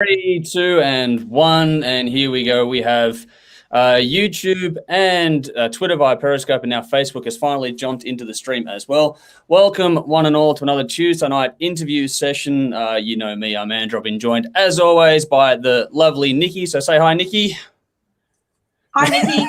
3, 2, and 1, and here we go. We have YouTube and Twitter via Periscope, and now Facebook has finally jumped into the stream as well. Welcome, one and all, to another Tuesday night interview session. You know me, I'm Andrew. I've been joined, as always, by the lovely Nikki. So say hi, Nikki. Hi, Nikki.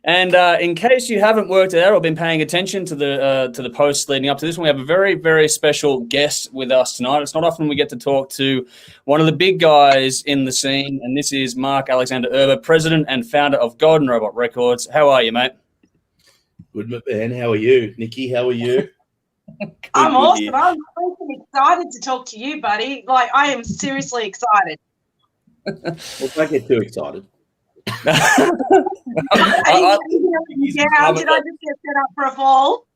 And in case you haven't worked it out or been paying attention to the posts leading up to this one, we have a very, very special guest with us tonight. It's not often we get to talk to one of the big guys in the scene, and this is Mark Alexander-Erber, president and founder of Golden Robot Records. How are you, mate? Good, man. How are you? Nikki, how are you? I'm awesome. Yeah. I'm freaking excited to talk to you, buddy. Like, I am seriously excited. Well, don't get too excited. Did I just get set up for a fall?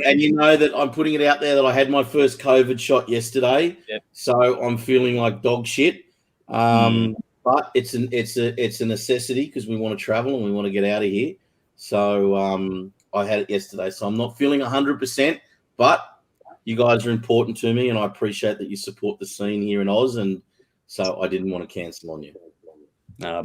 And you know that I'm putting it out there that I had my first COVID shot yesterday, so I'm feeling like dog shit. But it's a necessity because we want to travel and we want to get out of here. So I had it yesterday, so I'm not feeling 100%. But you guys are important to me, and I appreciate that you support the scene here in Oz, and so I didn't want to cancel on you.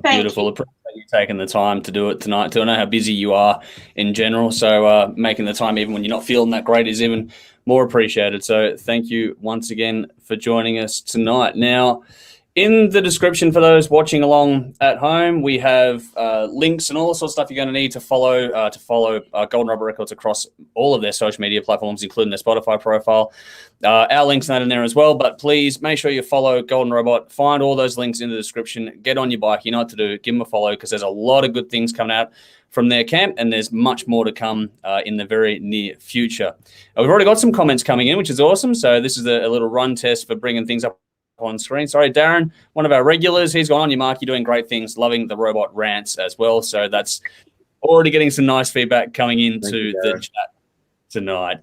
Beautiful. Appreciate you taking the time to do it tonight too. I know how busy you are in general, so making the time even when you're not feeling that great is even more appreciated. So thank you once again for joining us tonight. Now, in the description for those watching along at home, we have links and all sorts of stuff you're going to need to follow Golden Robot Records across all of their social media platforms, including their Spotify profile. Our links are in there as well, but please make sure you follow Golden Robot. Find all those links in the description. Get on your bike. You know what to do. Give them a follow because there's a lot of good things coming out from their camp, and there's much more to come in the very near future. We've already got some comments coming in, which is awesome. So this is a little run test for bringing things up on screen. Sorry, Darren, one of our regulars, he's gone on you, Mark. You're doing great things. Loving the robot rants as well. So that's already getting some nice feedback coming into the chat tonight.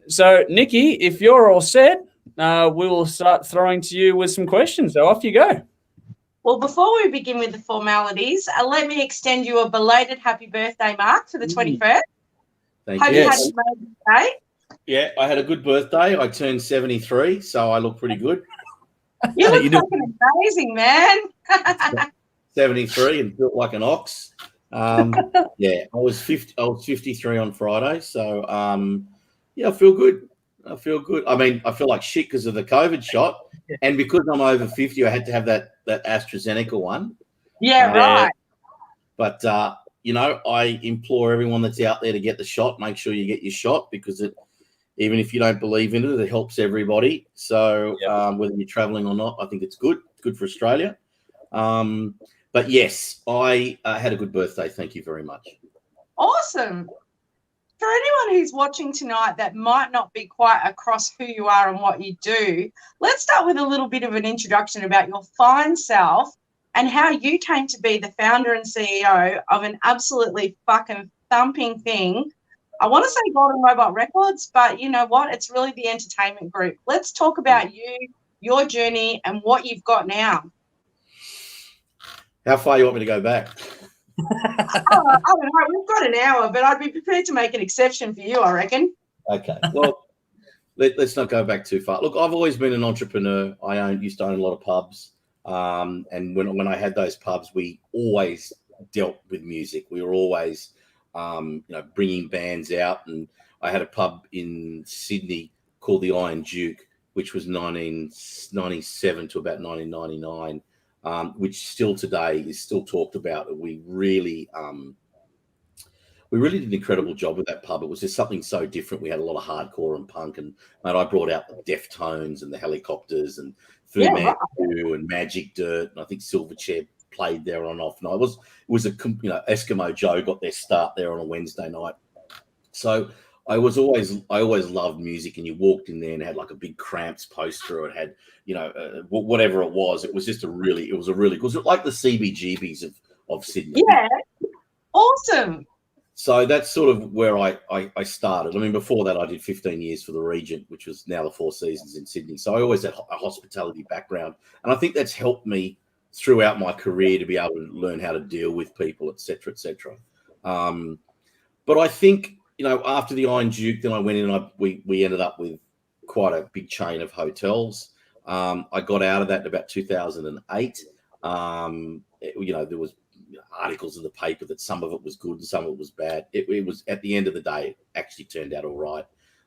So, Nikki, if you're all set, we will start throwing to you with some questions. So off you go. Well, before we begin with the formalities, let me extend you a belated happy birthday, Mark, for the 21st. Thank Hope you. you had a great day. Yeah, I had a good birthday. I turned 73, so I look pretty good. You look fucking amazing, man. 73 and built like an ox. Yeah, I was 53 on Friday, so yeah, I feel good. I mean, I feel like shit because of the COVID shot, and because I'm over 50, I had to have that AstraZeneca one. Yeah, right. But you know, I implore everyone that's out there to get the shot. Make sure you get your shot because even if you don't believe in it, it helps everybody. So whether you're traveling or not, I think it's good for Australia. But yes, I had a good birthday. Thank you very much. Awesome. For anyone who's watching tonight that might not be quite across who you are and what you do, let's start with a little bit of an introduction about your fine self and how you came to be the founder and CEO of an absolutely fucking thumping thing. I want to say Golden Robot Records, but you know what? It's really the entertainment group. Let's talk about you, your journey, and what you've got now. How far you want me to go back? I don't know. We've got an hour, but I'd be prepared to make an exception for you, I reckon. Okay. Well, let's not go back too far. Look, I've always been an entrepreneur. I used to own a lot of pubs. And when I had those pubs, we always dealt with music. We were always bringing bands out, and I had a pub in Sydney called the Iron Duke, which was 1997 to about 1999, which still today is still talked about. We really did an incredible job with that pub. It was just something so different. We had a lot of hardcore and punk, and I brought out the Deftones and the Helicopters and Fu Manchu and Magic Dirt, and I think Silverchair played there on and off night. It was Eskimo Joe got their start there on a Wednesday night. So I always loved music, and you walked in there and had like a big Cramps poster, or it had whatever it was. It was just it was like the CBGBs of Sydney. Yeah, awesome. So that's sort of where I started. I mean, before that, I did 15 years for the Regent, which was now the Four Seasons in Sydney. So I always had a hospitality background, and I think that's helped me throughout my career to be able to learn how to deal with people, et cetera, et cetera. But I think, after the Iron Duke, then I went in and we ended up with quite a big chain of hotels. I got out of that in about 2008. There was articles in the paper that some of it was good and some of it was bad. It was, at the end of the day, it actually turned out all right.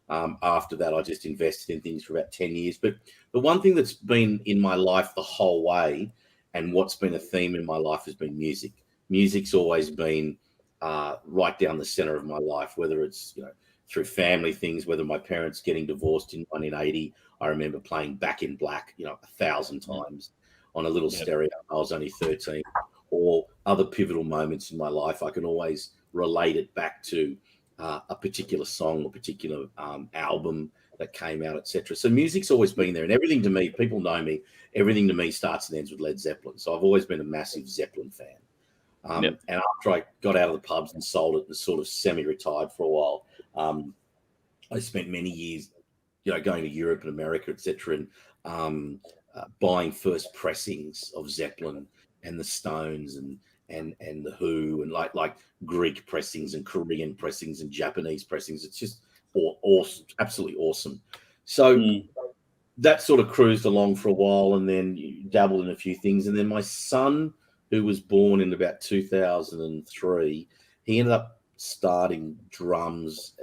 After that, I just invested in things for about 10 years. But the one thing that's been in my life the whole way, and what's been a theme in my life, has been music. Music's always been right down the center of my life, whether it's, through family things, whether my parents getting divorced in 1980, I remember playing Back in Black, 1,000 times on a little stereo. I was only 13. Or other pivotal moments in my life, I can always relate it back to a particular song or particular album that came out, etc. So music's always been there, and everything to me, people know me, everything to me starts and ends with Led Zeppelin. So I've always been a massive Zeppelin fan. And after I got out of the pubs and sold it and sort of semi-retired for a while, I spent many years, going to Europe and America, etc., and buying first pressings of Zeppelin and the Stones and the Who, and like Greek pressings and Korean pressings and Japanese pressings. It's just awesome, absolutely awesome. So that sort of cruised along for a while, and then dabbled in a few things. And then my son, who was born in about 2003, he ended up starting drums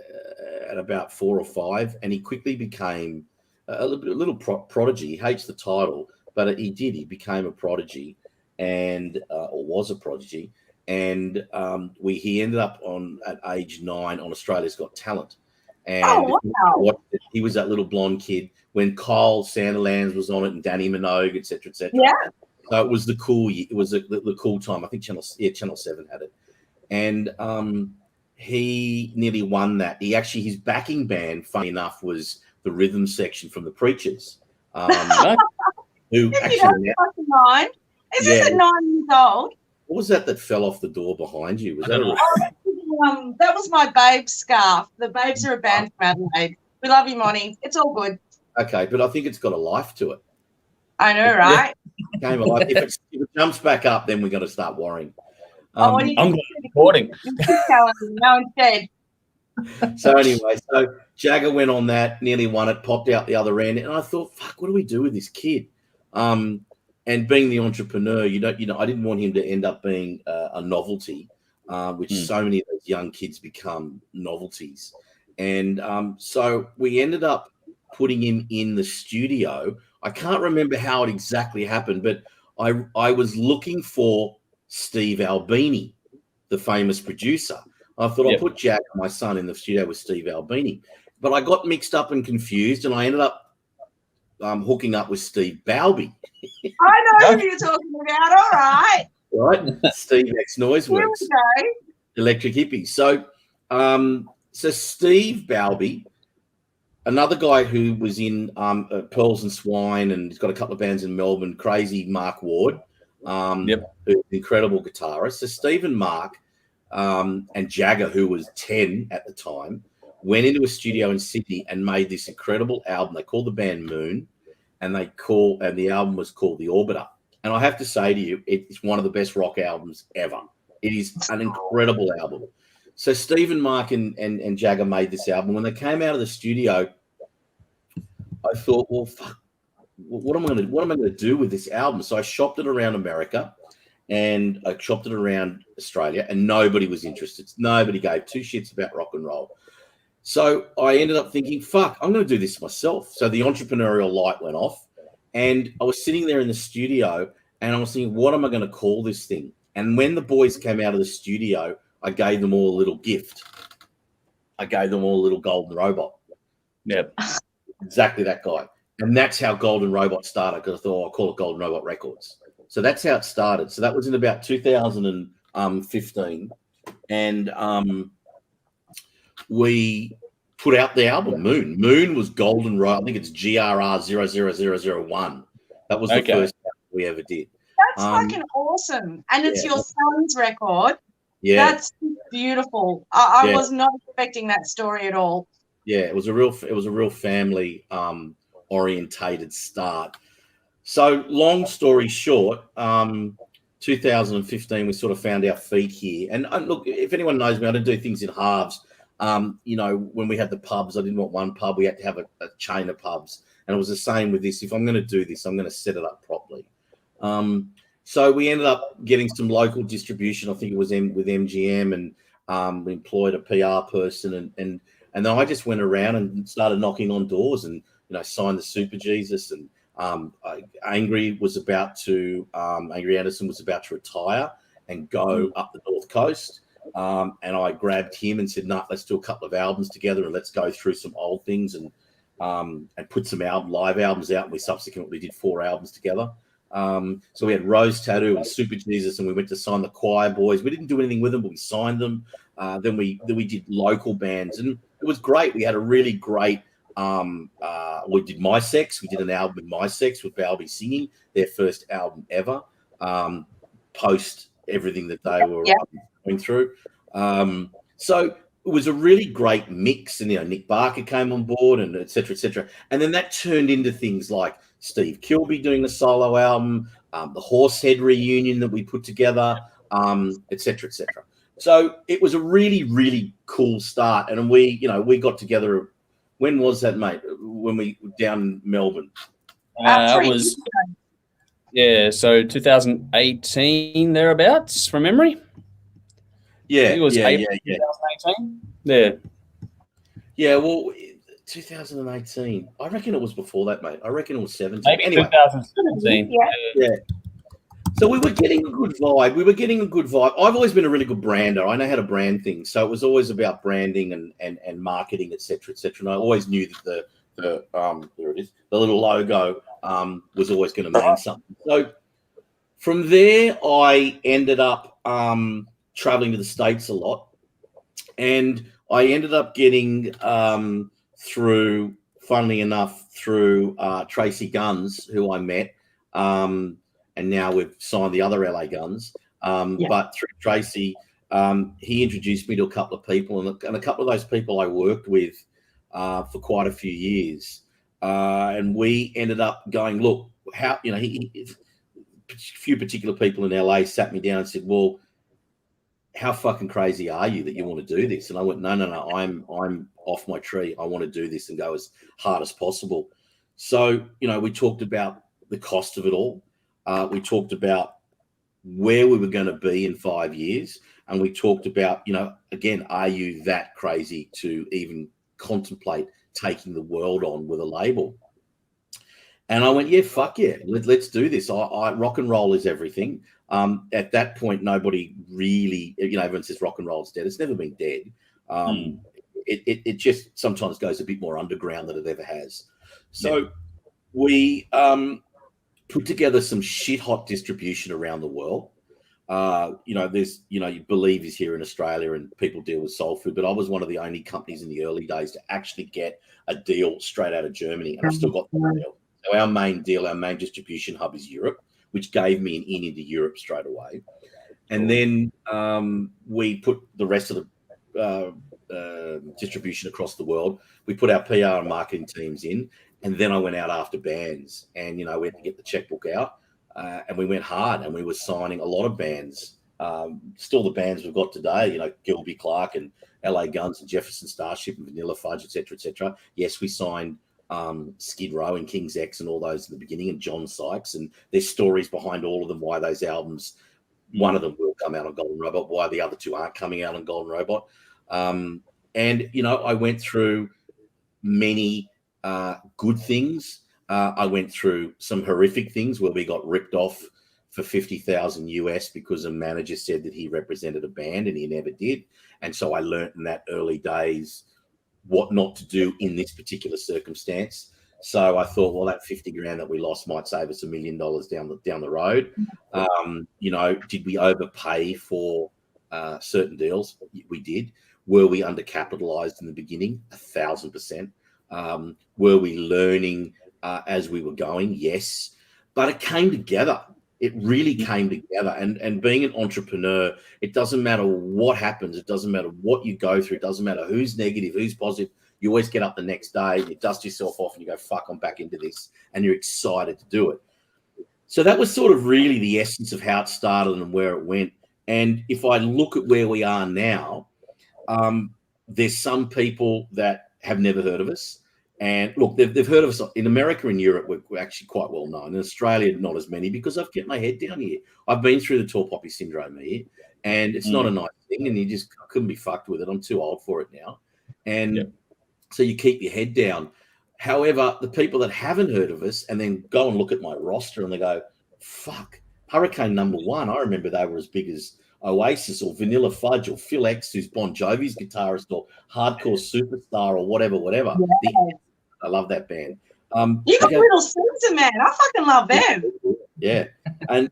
at about 4 or 5, and he quickly became a little prodigy. He hates the title, but he became a prodigy, and or was a prodigy, and he ended up at age 9 on Australia's Got Talent, and he was that little blonde kid when Kyle Sandilands was on it, and Danny Minogue, etc., etc. Yeah. So it was the cool. It was the cool time. I think Channel 7 had it, and he nearly won that. His backing band, funny enough, was the rhythm section from the Preachers. Who actually mind. Is this at 9 years old? What was that fell off the door behind you? Was that that was my Babes scarf. The Babes are a band from Adelaide. We love you, Monty. It's all good. Okay, but I think it's got a life to it. I know, right? Came alive. If it jumps back up, then we're going to start worrying. I'm recording. No, instead. So anyway, Jagger went on that, nearly won it, popped out the other end, and I thought, fuck, what do we do with this kid? And being the entrepreneur, I didn't want him to end up being a novelty, which so many of those young kids become novelties. And so we ended up putting him in the studio. I can't remember how it exactly happened, but I was looking for Steve Albini, the famous producer. I thought I'll put Jack, my son, in the studio with Steve Albini. But I got mixed up and confused, and I ended up hooking up with Steve Balby. I know who you're talking about. All right. Right? Steve ex-Noiseworks. Here we go. Electric Hippie. So Steve Balby, another guy who was in Pearls and Swine, and he's got a couple of bands in Melbourne, crazy Mark Ward, who's an incredible guitarist. So Steve and Mark and Jagger, who was 10 at the time, went into a studio in Sydney and made this incredible album. They called the band Moon, and the album was called The Orbiter. And I have to say to you, it's one of the best rock albums ever. It is an incredible album. So Steve and Mark and Jagger made this album. When they came out of the studio, I thought, well, fuck, what am I going to do with this album? So I shopped it around America, and I shopped it around Australia, and nobody was interested. Nobody gave two shits about rock and roll. So I ended up thinking, fuck, I'm going to do this myself. So the entrepreneurial light went off, and I was sitting there in the studio, and I was thinking, what am I going to call this thing? And when the boys came out of the studio, I gave them all a little gift. I gave them all a little golden robot. Yep. Exactly that guy. And that's how Golden Robot started, because I thought, I'll call it Golden Robot Records. So that's how it started. So that was in about 2015. And we put out the album Moon. Moon was Golden Robot. I think it's GRR 00001. That was the first album we ever did. That's fucking awesome. And it's your son's record. Yeah. That's beautiful. I was not expecting that story at all. Yeah, it was a real family orientated start. So long story short, 2015 we sort of found our feet here. And look, if anyone knows me, I don't do things in halves. When we had the pubs, I didn't want one pub. We had to have a chain of pubs. And it was the same with this. If I'm going to do this, I'm going to set it up properly. So we ended up getting some local distribution. I think it was with MGM, and we employed a PR person, and then I just went around and started knocking on doors, and signed the Super Jesus, and Angry Anderson was about to retire and go up the North Coast. And I grabbed him and said, "No, let's do a couple of albums together, and let's go through some old things and put some live albums out." And we subsequently did 4 albums together. So we had Rose Tattoo and Super Jesus, and we went to sign the Choir Boys. We didn't do anything with them, but we signed them. Then we did local bands, and it was great. We had a really great. We did My Sex. We did an album with My Sex with Balby singing, their first album ever. Post everything that they were going through. So it was a really great mix, and Nick Barker came on board, and et cetera, et cetera. And then that turned into things like Steve Kilby doing a solo album, the Horsehead reunion that we put together, et cetera, et cetera. So it was a really, really cool start. And we got together. When was that, mate? When we were down in Melbourne? That was, so 2018 thereabouts, from memory. Yeah, it was April 2018. Yeah. Yeah, well, 2018. I reckon it was before that, mate. I reckon it was 17. Maybe anyway. 2017. Yeah. So we were getting a good vibe. I've always been a really good brander. I know how to brand things. So it was always about branding and marketing, et cetera, et cetera. And I always knew that there it is, the little logo was always going to mean something. So from there, I ended up traveling to the States a lot. And I ended up getting through Tracy Guns, who I met, and now we've signed the other LA Guns. But through Tracy, he introduced me to a couple of people, and a couple of those people I worked with for quite a few years. And we ended up going, look, how, a few particular people in LA sat me down and said, well, how fucking crazy are you that you want to do this? And I went, no, I'm off my tree. I want to do this and go as hard as possible. So, we talked about the cost of it all. We talked about where we were going to be in 5 years. And we talked about, again, are you that crazy to even contemplate taking the world on with a label? And I went, yeah, fuck yeah, let's do this. I rock and roll is everything. At that point, nobody really, everyone says rock and roll is dead. It's never been dead. It just sometimes goes a bit more underground than it ever has. So we put together some shit hot distribution around the world. There's, Believe is here in Australia and people deal with soul food, but I was one of the only companies in the early days to actually get a deal straight out of Germany. And I've still got the deal. So our main distribution hub is Europe, which gave me an in into Europe straight away. And then we put the rest of the distribution across the world. We put our PR and marketing teams in, and then I went out after bands, and we had to get the checkbook out, and we went hard, and we were signing a lot of bands. Still the bands we've got today, Gilby Clark and LA Guns and Jefferson Starship and Vanilla Fudge, et cetera, et cetera. Yes, we signed Skid Row and King's X and all those in the beginning, and John Sykes, and there's stories behind all of them, why those albums, one of them will come out on Golden Robot, why the other two aren't coming out on Golden Robot. And I went through many good things. I went through some horrific things where we got ripped off for $50,000 US because a manager said that he represented a band and he never did. And so I learned in that early days what not to do in this particular circumstance. So I thought, well, that 50 grand that we lost might save us $1 million down the road. Did we overpay for certain deals? We did. Were we undercapitalized in the beginning? 1,000%. Were we learning as we were going? Yes. But it came together. It really came together. And being an entrepreneur, it doesn't matter what happens. It doesn't matter what you go through. It doesn't matter who's negative, who's positive. You always get up the next day, you dust yourself off and you go, fuck, I'm back into this. And you're excited to do it. So that was sort of really the essence of how it started and where it went. And if I look at where we are now, there's some people that have never heard of us. And look, they've heard of us in America and Europe. We're actually quite well known. In Australia, not as many, because I've kept my head down here. I've been through the tall poppy syndrome here, and it's not a nice thing. And you just couldn't be fucked with it. I'm too old for it now. And so you keep your head down. However, the people that haven't heard of us and then go and look at my roster and they go, fuck, Hurricane Number One. I remember they were as big as Oasis or Vanilla Fudge or Phil X, who's Bon Jovi's guitarist, or Hardcore Superstar or whatever. Yeah. I love that band. You got Little Caesar, man. I fucking love them. Yeah. And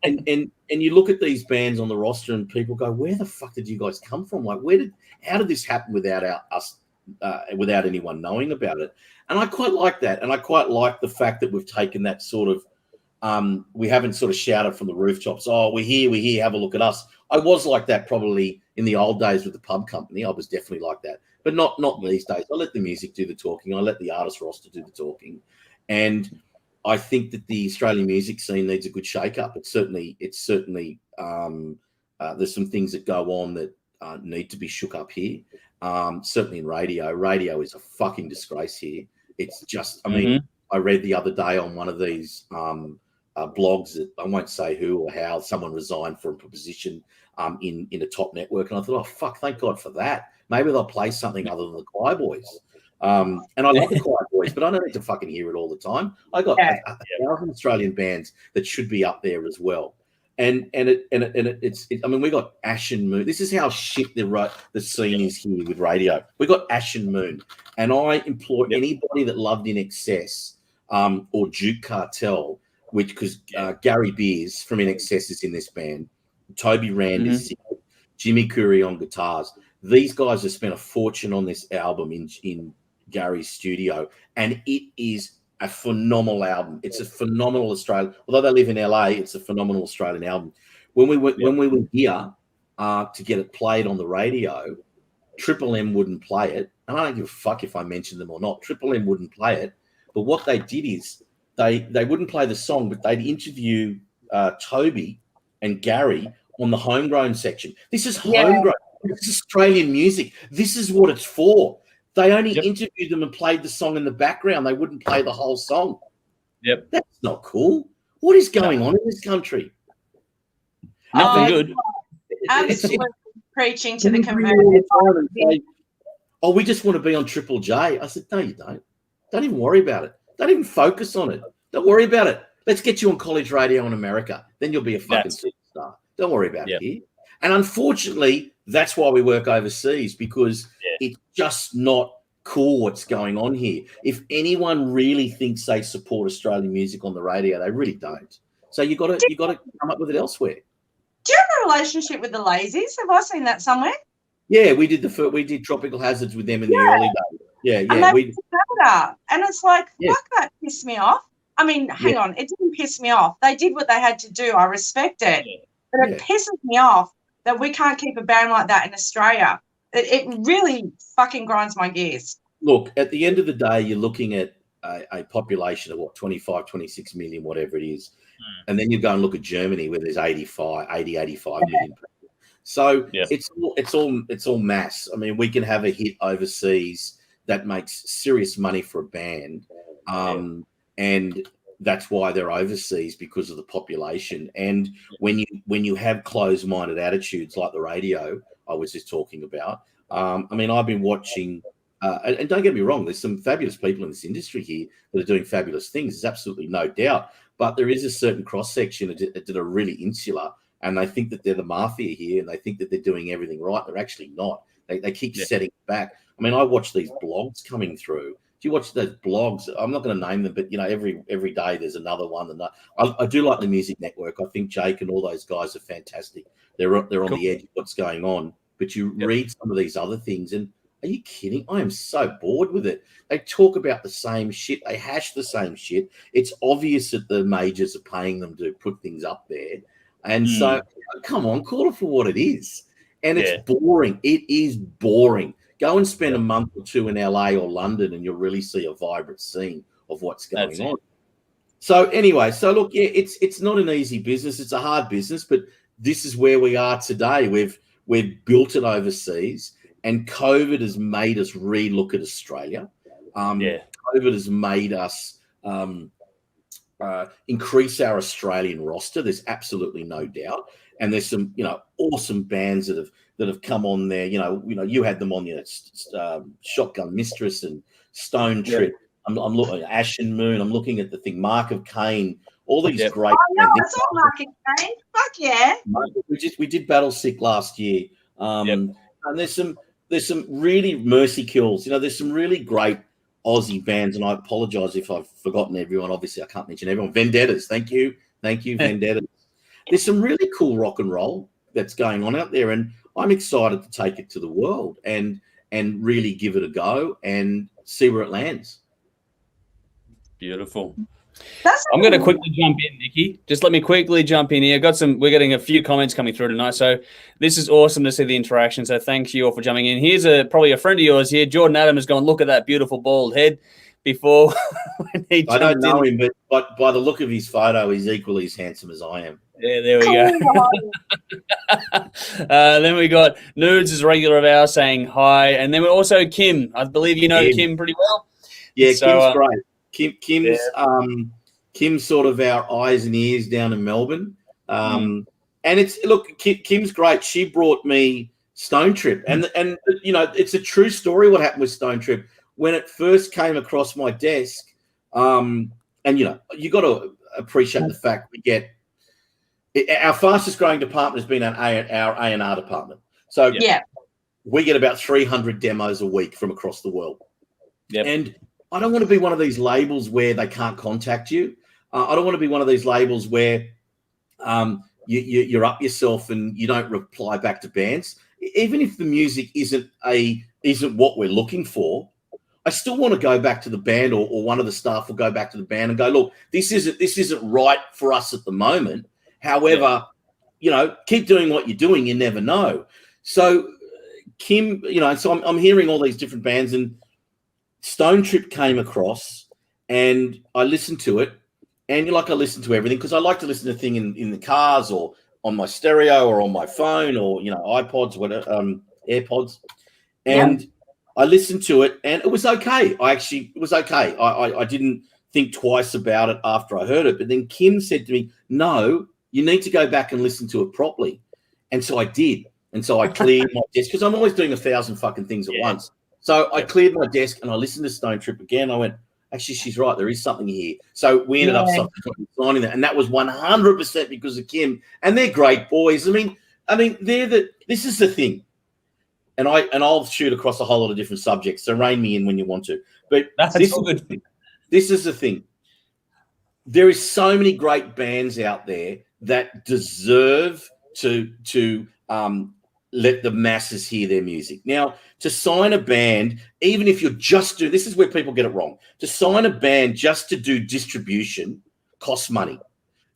you look at these bands on the roster and people go, where the fuck did you guys come from? Like, how did this happen without us, without anyone knowing about it? And I quite like that. And I quite like the fact that we've taken that sort of, we haven't sort of shouted from the rooftops, oh, we're here, have a look at us. I was like that probably in the old days with the pub company. I was definitely like that. But not these days. I let the music do the talking. I let the artist roster do the talking. And I think that the Australian music scene needs a good shake-up. It's certainly there's some things that go on that need to be shook up here. Certainly in radio. Radio is a fucking disgrace here. It's just, I mean, I read the other day on one of these blogs that I won't say who or how, someone resigned from a position in a top network. And I thought, oh, fuck, thank God for that. Maybe they'll play something other than the Choir Boys. And I love the Choir Boys, but I don't need to fucking hear it all the time. I got a thousand Australian bands that should be up there as well. And it's I mean, we got Ashen Moon. This is how shit the scene is here with radio. We got Ashen Moon. And I implore anybody that loved In Excess or Duke Cartel, because Gary Beers from In Excess is in this band, Toby Rand is singing, Jimmy Curry on guitars. These guys have spent a fortune on this album in Gary's studio, and it is a phenomenal album. It's a phenomenal Australian. Although they live in LA, it's a phenomenal Australian album. When we were here to get it played on the radio, Triple M wouldn't play it, and I don't give a fuck if I mention them or not. Triple M wouldn't play it, but what they did is they wouldn't play the song, but they'd interview Toby and Gary on the homegrown section. This is homegrown. This is Australian music. This is what it's for. They only interviewed them and played the song in the background. They wouldn't play the whole song. Yep. That's not cool. What is going on in this country? Nothing good. Absolutely preaching to the converted. Oh, we just want to be on Triple J. I said, no, you don't. Don't even worry about it. Don't even focus on it. Don't worry about it. Let's get you on college radio in America. Then you'll be a fucking superstar. Don't worry about it here. And unfortunately, that's why we work overseas, because it's just not cool what's going on here. If anyone really thinks they support Australian music on the radio, they really don't. So you got to come up with it elsewhere. Do you have a relationship with the Lazies? Have I seen that somewhere? Yeah, we did Tropical Hazards with them in the early days. Yeah. And it's like, fuck, that pissed me off. I mean, hang on, it didn't piss me off. They did what they had to do. I respect it. But it pisses me off that we can't keep a band like that in Australia. It really fucking grinds my gears. Look, at the end of the day, you're looking at a population of 25, 26 million, whatever it is. And then you go and look at Germany, where there's 85 million people. So it's all mass. I mean, we can have a hit overseas that makes serious money for a band. And that's why they're overseas, because of the population. And when you have closed-minded attitudes like the radio I was just talking about, I mean, I've been watching, and don't get me wrong, there's some fabulous people in this industry here that are doing fabulous things. There's absolutely no doubt. But there is a certain cross-section that are really insular, and they think that they're the mafia here, and they think that they're doing everything right. They're actually not. They keep setting it back. I mean, I watch these blogs coming through. Do you watch those blogs? I'm not going to name them, but every day there's another one. And I do like the Music Network. I think Jake and all those guys are fantastic. They're on the edge of what's going on. But you read some of these other things, and are you kidding? I am so bored with it. They talk about the same shit. They hash the same shit. It's obvious that the majors are paying them to put things up there. And so, come on, call it for what it is. And it's boring. It is boring. Go and spend a month or two in LA or London, and you'll really see a vibrant scene of what's going on. So anyway, look, it's not an easy business. It's a hard business, but this is where we are today. We've built it overseas, and COVID has made us re-look at Australia. COVID has made us increase our Australian roster. There's absolutely no doubt. And there's some, awesome bands that have come on there. You had them on Shotgun Mistress and Stone Trip. I'm looking at Ashen Moon. I'm looking at the thing, Mark of Cain. All these great. Oh no, I saw Mark of Cain. Fuck yeah. We did Battle Sick last year. And there's some really Mercy Kills. There's some really great Aussie bands, and I apologize if I've forgotten everyone. Obviously, I can't mention everyone. Vendettas, thank you, Vendettas. There's some really cool rock and roll that's going on out there, and I'm excited to take it to the world and really give it a go and see where it lands. Beautiful. I'm going to quickly jump in, Nikki. Just let me quickly jump in here. We're getting a few comments coming through tonight, so this is awesome to see the interaction. So thanks you all for jumping in. Here's probably a friend of yours here, Jordan Adam, has gone, look at that beautiful bald head. Before I don't know him, but by the look of his photo, he's equally as handsome as I am. Yeah, there we go. Then we got Nudes is a regular of ours saying hi, and then we also Kim. I believe you know Kim pretty well. Yeah, so, Kim's great. Kim's sort of our eyes and ears down in Melbourne. And Kim's great. She brought me Stone Trip, and it's a true story what happened with Stone Trip. When it first came across my desk, you got to appreciate the fact we get our fastest growing department has been our A&R department. So we get about 300 demos a week from across the world. Yep. And I don't want to be one of these labels where they can't contact you. I don't want to be one of these labels where you're up yourself and you don't reply back to bands. Even if the music isn't what we're looking for, I still want to go back to the band, or one of the staff will go back to the band and go, look, this isn't right for us at the moment. However, keep doing what you're doing. You never know. So Kim, so I'm hearing all these different bands, and Stone Trip came across, and I listened to it, and I listen to everything because I like to listen to things in the cars or on my stereo or on my phone or iPods, whatever, AirPods, and I listened to it, and it was okay. It was okay. I didn't think twice about it after I heard it. But then Kim said to me, no, you need to go back and listen to it properly. And so I did. And so I cleared my desk because I'm always doing 1,000 fucking things at once. So I cleared my desk and I listened to Stone Trip again. I went, actually, she's right. There is something here. So we ended up signing that. And that was 100% because of Kim. And they're great boys. I mean, this is the thing. And I'll shoot across a whole lot of different subjects. So rein me in when you want to. But this is the thing. There is so many great bands out there that deserve to let the masses hear their music. Now, to sign a band, even if you're just doing, this is where people get it wrong. To sign a band just to do distribution costs money.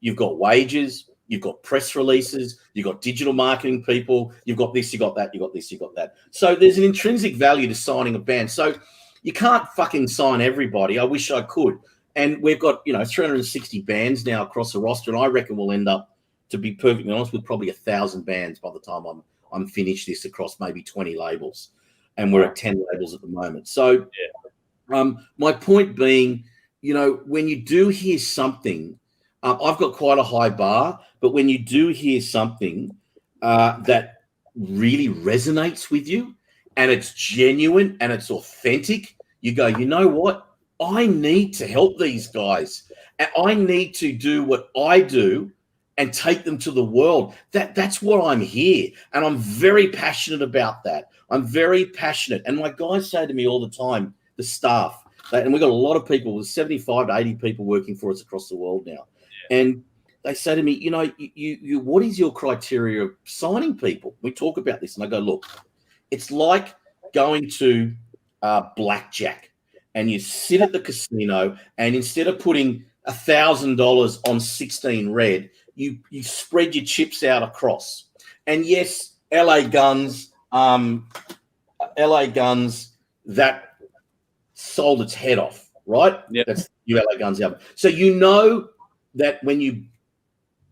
You've got wages. You've got press releases, you've got digital marketing people, you've got this, you got that, you got this, you got that. So there's an intrinsic value to signing a band. So you can't fucking sign everybody. I wish I could. And we've got, 360 bands now across the roster, and I reckon we'll end up, to be perfectly honest, with probably 1,000 bands by the time I'm finished this across maybe 20 labels. And we're at 10 labels at the moment. So my point being, when you do hear something, I've got quite a high bar, but when you do hear something that really resonates with you and it's genuine and it's authentic, you go, you know what? I need to help these guys. And I need to do what I do and take them to the world. That's what I'm here. And I'm very passionate about that. I'm very passionate. And my guys say to me all the time, the staff, and we've got a lot of people, with 75 to 80 people working for us across the world now. And they say to me, you what is your criteria of signing people? We talk about this, and I go, look, it's like going to blackjack, and you sit at the casino, and instead of putting $1,000 on 16 red, you spread your chips out across. And yes, LA Guns, that sold its head off, right? Yeah, that's the LA Guns album. So that when you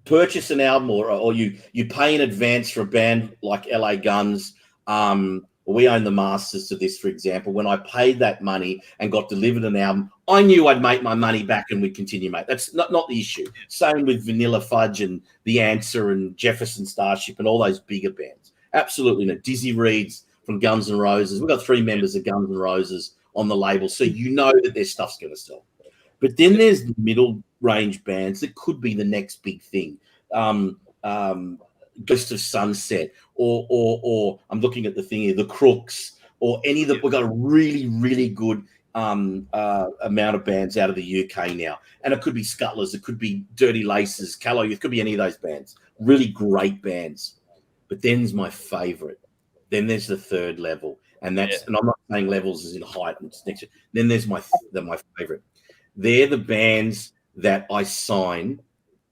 purchase an album or you pay in advance for a band like LA Guns or or we own the masters to this, for example. When I paid that money and got delivered an album, I knew I'd make my money back and we'd continue, mate. That's not the issue. Same with Vanilla Fudge and The Answer and Jefferson Starship and all those bigger bands. Absolutely no. Dizzy Reed's from Guns N' Roses. We've got 3 members of Guns N' Roses on the label, so you know that their stuff's going to sell. But then there's the middle range bands that could be the next big thing. Ghost of Sunset, or I'm looking at the thing here, the Crooks, or any that we've got a really, really good amount of bands out of the UK now. And it could be Scuttlers, it could be Dirty Laces, Callow Youth, it could be any of those bands. Really great bands. But then's my favourite. Then there's the third level. And that's and I'm not saying levels as in height. It's next. Then there's my favourite. They're the bands that I sign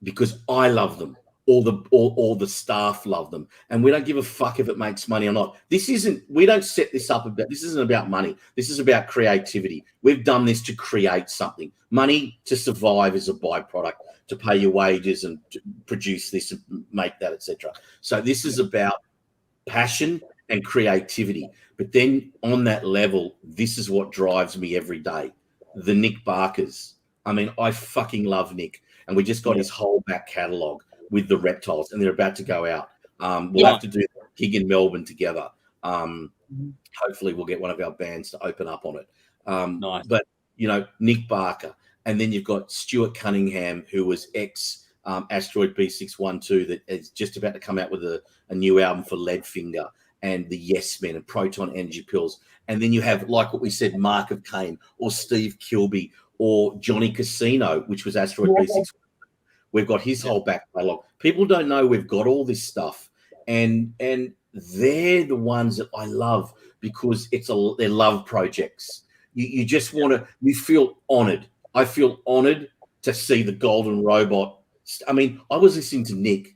because I love them. All the staff love them, and we don't give a fuck if it makes money or not. We don't set this up this isn't about money. This is about creativity. We've done this to create something. Money to survive is a byproduct, to pay your wages and to produce this and make that, etc. So this is about passion and creativity. But then on that level, this is what drives me every day. The Nick Barkers. I mean, I fucking love Nick, and we just got his whole back catalogue with the Reptiles, and they're about to go out. We'll have to do a gig in Melbourne together. Hopefully we'll get one of our bands to open up on it. Nice. But, Nick Barker. And then you've got Stuart Cunningham, who was ex-Asteroid B612 that is just about to come out with a new album for Leadfinger, and the Yes Men and Proton Energy Pills. And then you have, like what we said, Mark of Cain or Steve Kilby or Johnny Casino, which was Asteroid B612. We've got his whole back catalogue. People don't know we've got all this stuff, and they're the ones that I love because they're love projects. You just want to. You feel honoured. I feel honoured to see the Golden Robot. I mean, I was listening to Nick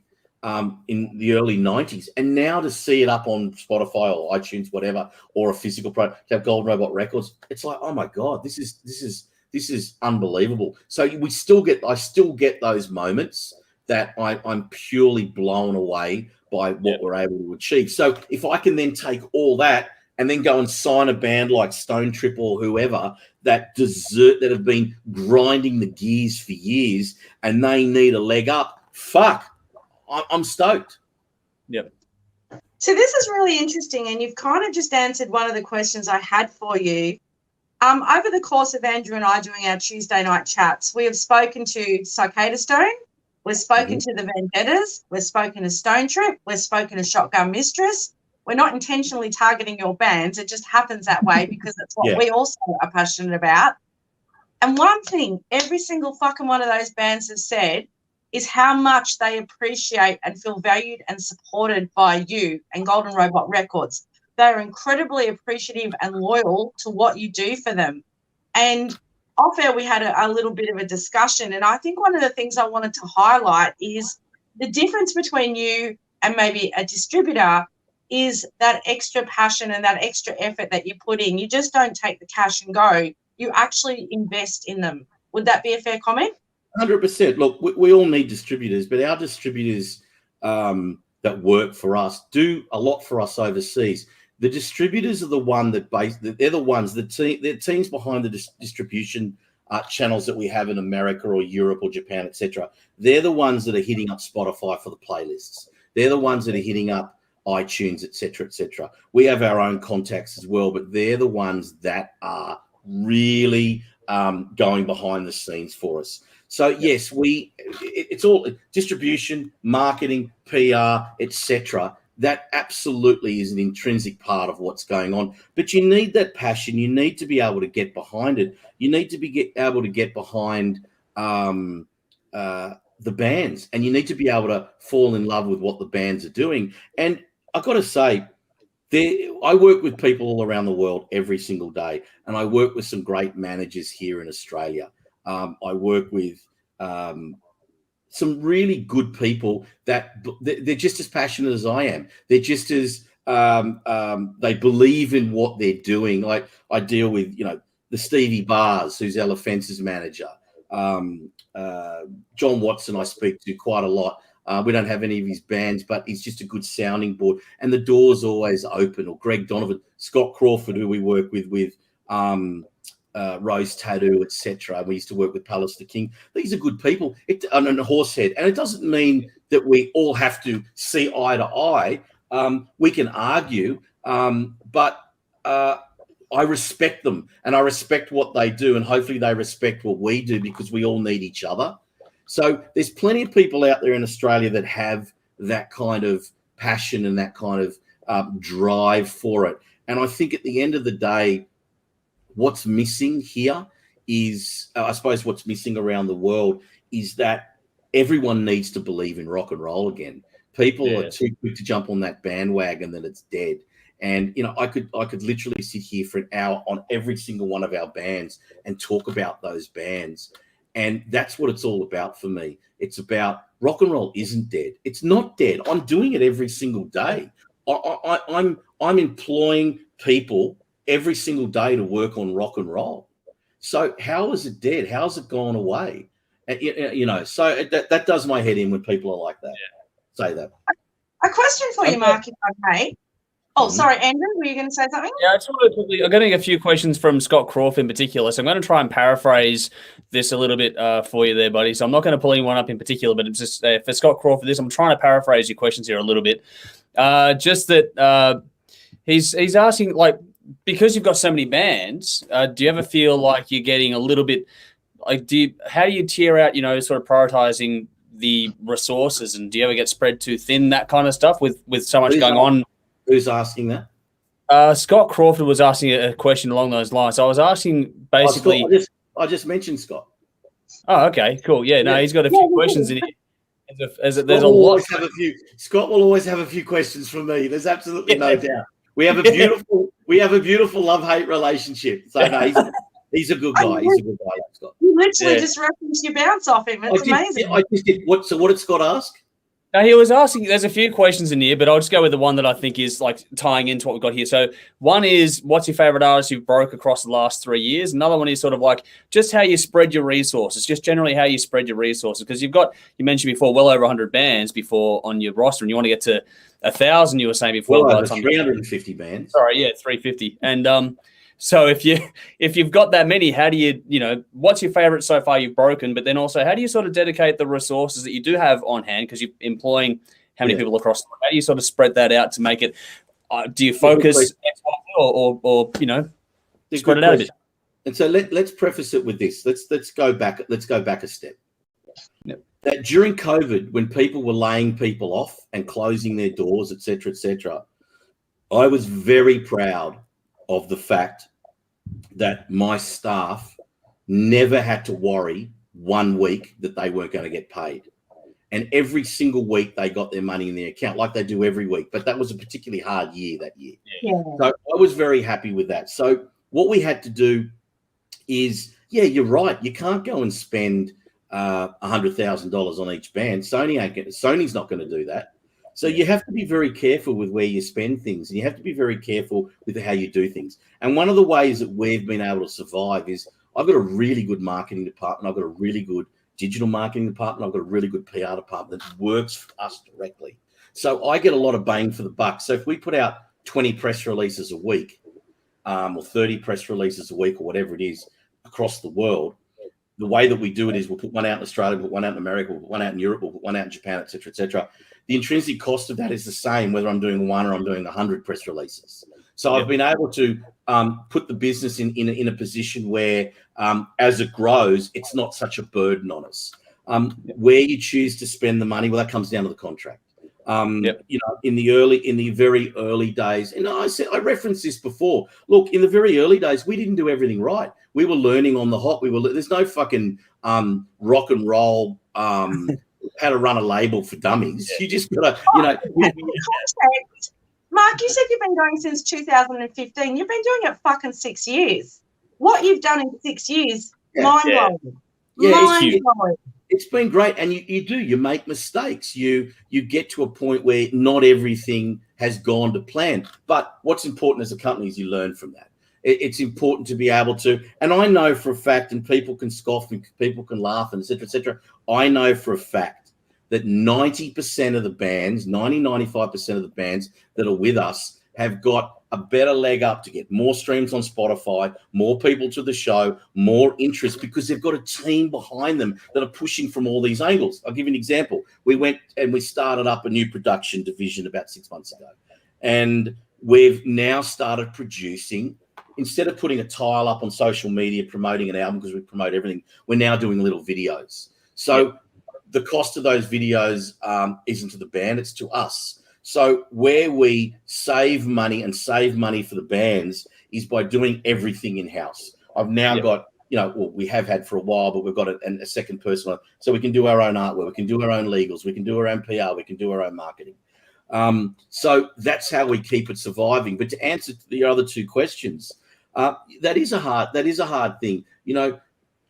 in the early '90s, and now to see it up on Spotify or iTunes, whatever, or a physical product, to have Golden Robot Records, it's like, oh my god, this is unbelievable. So I still get those moments that I'm purely blown away by what we're able to achieve. So if I can then take all that and then go and sign a band like Stone Trip or whoever that have been grinding the gears for years and they need a leg up, I'm stoked. Yep. So this is really interesting, and you've kind of just answered one of the questions I had for you. Over the course of Andrew and I doing our Tuesday night chats, we have spoken to Cicada Stone, we've spoken to the Vendettas, we've spoken to Stone Trip, we've spoken to Shotgun Mistress. We're not intentionally targeting your bands. It just happens that way because it's what we also are passionate about. And one thing every single fucking one of those bands has said is how much they appreciate and feel valued and supported by you and Golden Robot Records. They're incredibly appreciative and loyal to what you do for them. And off air, we had a little bit of a discussion. And I think one of the things I wanted to highlight is the difference between you and maybe a distributor is that extra passion and that extra effort that you put in. You just don't take the cash and go. You actually invest in them. Would that be a fair comment? 100%. Look, we all need distributors, but our distributors that work for us do a lot for us overseas. The distributors are the one they're the ones, the teams behind the distribution channels that we have in America or Europe or Japan, etc. They're the ones that are hitting up Spotify for the playlists. They're the ones that are hitting up iTunes, etc., etc. We have our own contacts as well, but they're the ones that are really going behind the scenes for us. So yes, it's all distribution, marketing, PR, etc. That absolutely is an intrinsic part of what's going on. But you need that passion. You need to be able to get behind it. You need to be able to get behind the bands, and you need to be able to fall in love with what the bands are doing. And I've got to say, I work with people all around the world every single day, and I work with some great managers here in Australia. I work with some really good people that they're just as passionate as I am. They're just as they believe in what they're doing. Like I deal with, the Stevie Bars, who's Ella Fence's manager. John Watson I speak to quite a lot. We don't have any of his bands, but he's just a good sounding board, and the door's always open. Or Greg Donovan, Scott Crawford, who we work with Rose Tattoo, etc. We used to work with Palace the King. These are good people. And Horsehead, and it doesn't mean that we all have to see eye to eye. We can argue, but I respect them, and I respect what they do, and hopefully they respect what we do, because we all need each other. So there's plenty of people out there in Australia that have that kind of passion and that kind of drive for it. And I think at the end of the day, what's missing here is, I suppose what's missing around the world, is that everyone needs to believe in rock and roll again. People are too quick to jump on that bandwagon that it's dead. And, you know, I could literally sit here for an hour on every single one of our bands and talk about those bands. And that's what it's all about for me. It's about rock and roll isn't dead. It's not dead. I'm doing it every single day. I'm employing people every single day to work on rock and roll. So how is it dead? How's it gone away? And, you know, so that does my head in when people are like that. Say that. A question for you, Mark, if I may. Oh, sorry, Andrew, were you going to say something? Yeah, I just want to quickly, I'm getting a few questions from Scott Crawford in particular, so I'm going to try and paraphrase this a little bit for you there, buddy. So I'm not going to pull anyone up in particular, but it's just for Scott Crawford, I'm trying to paraphrase your questions here a little bit. Just that he's asking, like, because you've got so many bands, do you ever feel like you're getting a little bit, like, how do you tier out, you know, sort of prioritizing the resources, and do you ever get spread too thin, that kind of stuff with so much going on? Who's asking that? Scott Crawford was asking a question along those lines. So I was asking basically. I just mentioned Scott. Oh, okay, cool. Yeah, no, he's got a few questions in here. There's a lot. Scott will always have a few questions from me. There's absolutely no doubt. We have a beautiful love-hate relationship. So no, he's a good guy. He's a good guy, Scott. You literally just referenced your bounce off him. It's amazing. I just did. What did Scott ask? Now, he was asking, there's a few questions in here, but I'll just go with the one that I think is like tying into what we've got here. So one is, what's your favorite artist you've broke across the last 3 years? Another one is sort of like just how you spread your resources, just generally how you spread your resources. Because you mentioned before, well over 100 bands before on your roster, and you want to get to 1,000, you were saying before. Well, over 350 bands. Sorry, yeah, 350. And so if you've got that many, how do you know, what's your favorite so far you've broken? But then also, how do you sort of dedicate the resources that you do have on hand, because you're employing how many people across the world? How do you sort of spread that out to make it? Do you focus or you know, spread it out a bit? And so let's preface it with this. Let's go back a step. Yep. That during COVID, when people were laying people off and closing their doors, etc., I was very proud of the fact that my staff never had to worry 1 week that they weren't going to get paid. And every single week they got their money in their account, like they do every week. But that was a particularly hard year that year. Yeah. So I was very happy with that. So what we had to do is, yeah, you're right. You can't go and spend $100,000 on each band. Sony's not going to do that. So you have to be very careful with where you spend things, and you have to be very careful with how you do things. And one of the ways that we've been able to survive is I've got a really good marketing department. I've got a really good digital marketing department. I've got a really good PR department that works for us directly. So I get a lot of bang for the buck. So if we put out 20 press releases a week, or 30 press releases a week, or whatever it is across the world, the way that we do it is we'll put one out in Australia, we'll put one out in America, we'll put one out in Europe, we'll put one out in Japan, etc., etc. The intrinsic cost of that is the same whether I'm doing one or I'm doing 100 press releases. So I've been able to put the business in a position where, as it grows, it's not such a burden on us. Where you choose to spend the money, well, that comes down to the contract. You know, in the very early days, and I referenced this before. Look, in the very early days, we didn't do everything right. We were learning on the hop. There's no fucking rock and roll. How to run a label for dummies. You just gotta, you know. Mark, you said you've been going since 2015. You've been doing it fucking 6 years. What you've done in 6 years, mind-blowing. Mind-blowing. It's been great, and you make mistakes. You get to a point where not everything has gone to plan. But what's important as a company is you learn from that. It's important to be able to, and I know for a fact, and people can scoff and people can laugh and et cetera, I know for a fact that 90% of the bands, 95% of the bands that are with us have got a better leg up to get more streams on Spotify, more people to the show, more interest, because they've got a team behind them that are pushing from all these angles. I'll give you an example. We went and we started up a new production division about 6 months ago. And we've now started producing, instead of putting a tile up on social media, promoting an album, because we promote everything, we're now doing little videos. So the cost of those videos isn't to the band, it's to us. So where we save money for the bands is by doing everything in-house. I've now got, we have had for a while, but we've got a second person. So we can do our own artwork, we can do our own legals, we can do our own PR, we can do our own marketing. So that's how we keep it surviving. But to answer the other two questions, that is a hard thing.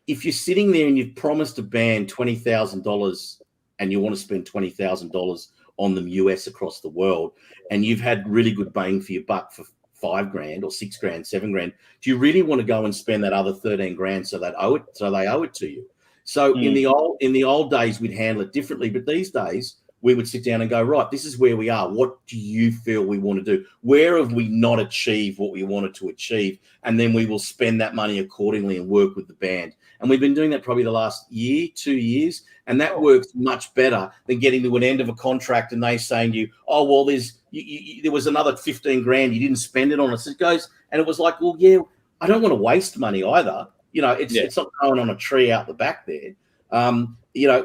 If you're sitting there and you've promised a band $20,000 and you want to spend $20,000 on them US across the world, and you've had really good bang for your buck for $5,000 or $6,000, $7,000, do you really want to go and spend that other $13,000 so they owe it to you? So in the old days, we'd handle it differently, but these days we would sit down and go, right, this is where we are. What do you feel we want to do? Where have we not achieved what we wanted to achieve? And then we will spend that money accordingly and work with the band. And we've been doing that probably the last year, 2 years, and that works much better than getting to an end of a contract and they saying to you, oh, well, there was another $15,000 you didn't spend it on us. It goes, and it was like, well, yeah, I don't want to waste money either. It's not going on a tree out the back there.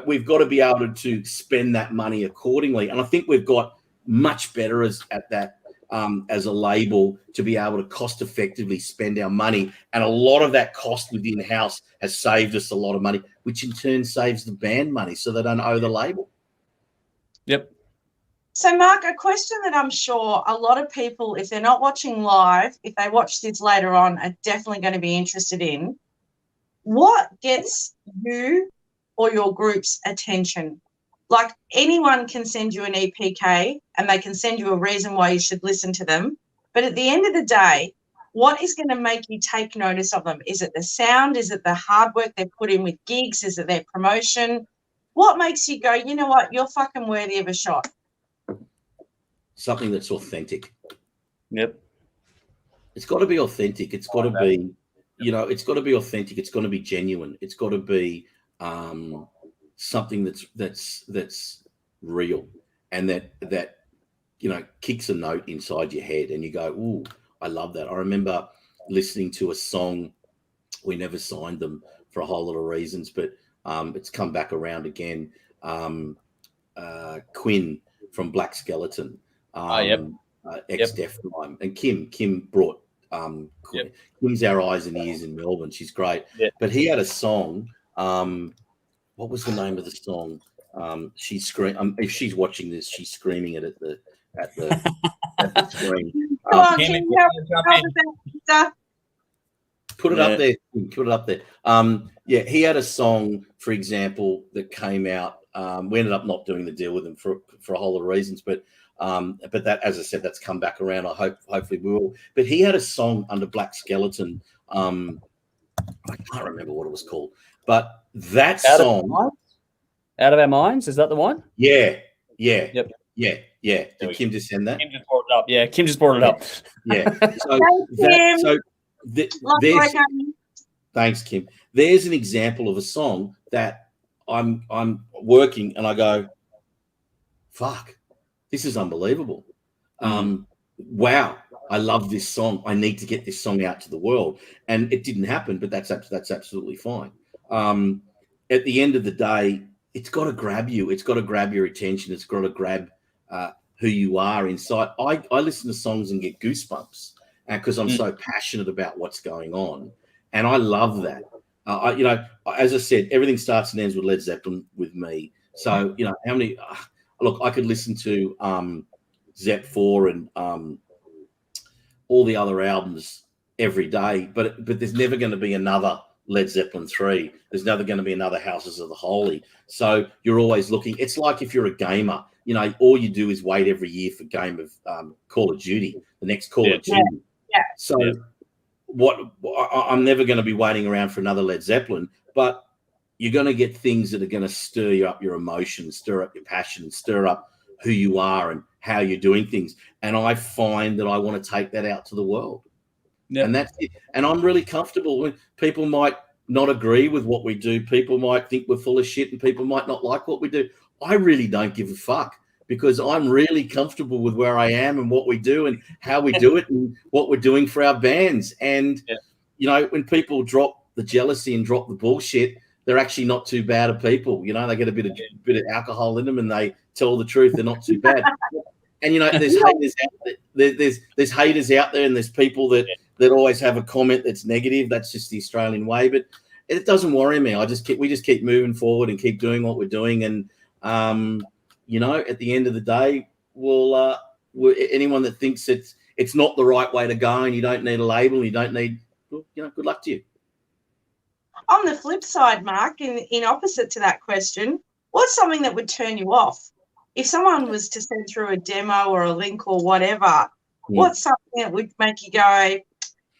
We've got to be able to spend that money accordingly. And I think we've got much better at that as a label to be able to cost effectively spend our money. And a lot of that cost within house has saved us a lot of money, which in turn saves the band money so they don't owe the label. Yep. So, Mark, a question that I'm sure a lot of people, if they're not watching live, if they watch this later on, are definitely going to be interested in. What gets you or your group's attention? Like, anyone can send you an EPK and they can send you a reason why you should listen to them. But at the end of the day, what is going to make you take notice of them? Is it the sound? Is it the hard work they put in with gigs? Is it their promotion? What makes you go, you know what, you're fucking worthy of a shot? Something that's authentic. Yep. It's got to be authentic. It's got to be, it's got to be authentic. It's got to be genuine. It's got to be something that's real and that kicks a note inside your head and you go, ooh, I love that. I remember listening to a song. We never signed them for a whole lot of reasons, but it's come back around again. Quinn from Black Skeleton, ex-Def Prime, and Kim brought Kim's our eyes and ears in Melbourne. She's great, but he had a song. What was the name of the song? She's screaming. If she's watching this, she's screaming it at the screen. Put it up there. Put it up there. He had a song, for example, that came out. We ended up not doing the deal with him for a whole lot of reasons, but that, as I said, that's come back around. Hopefully we will. But he had a song under Black Skeleton. I can't remember what it was called, but that song, Out of Our Minds, is that the one? Yeah. Yep. Yeah. Did Kim just send that? Kim just brought it up. Yeah, Kim just brought it up. Yeah. Thanks, Kim. There's an example of a song that I'm working and I go, fuck, this is unbelievable. Wow, I love this song. I need to get this song out to the world. And it didn't happen, but that's absolutely fine. At the end of the day, it's got to grab you. It's got to grab your attention. It's got to grab who you are inside. I listen to songs and get goosebumps because I'm so passionate about what's going on. And I love that. As I said, everything starts and ends with Led Zeppelin with me. So, how many look, I could listen to Zepp 4 and all the other albums every day, but there's never going to be another Led Zeppelin 3. There's never going to be another Houses of the Holy. So you're always looking. It's like if you're a gamer, all you do is wait every year for game of Call of Duty, the next Call of Duty. Yeah. So I'm never going to be waiting around for another Led Zeppelin, but you're going to get things that are going to stir you up your emotions, stir up your passion, stir up who you are and how you're doing things. And I find that I want to take that out to the world. Yep. And that's it. And I'm really comfortable when people might not agree with what we do. People might think we're full of shit and people might not like what we do. I really don't give a fuck because I'm really comfortable with where I am and what we do and how we do it and what we're doing for our bands. And, you know, when people drop the jealousy and drop the bullshit, they're actually not too bad of people. You know, they get a bit of alcohol in them and they tell the truth. They're not too bad. And, you know, there's haters out there. There's haters out there and there's people that always have a comment that's negative. That's just the Australian way. But it doesn't worry me. We just keep moving forward and keep doing what we're doing. And, you know, at the end of the day, we'll anyone that thinks it's not the right way to go and you don't need a label, you don't need, well, you know, good luck to you. On the flip side, Mark, in opposite to that question, what's something that would turn you off? If someone was to send through a demo or a link or whatever, what's something that would make you go,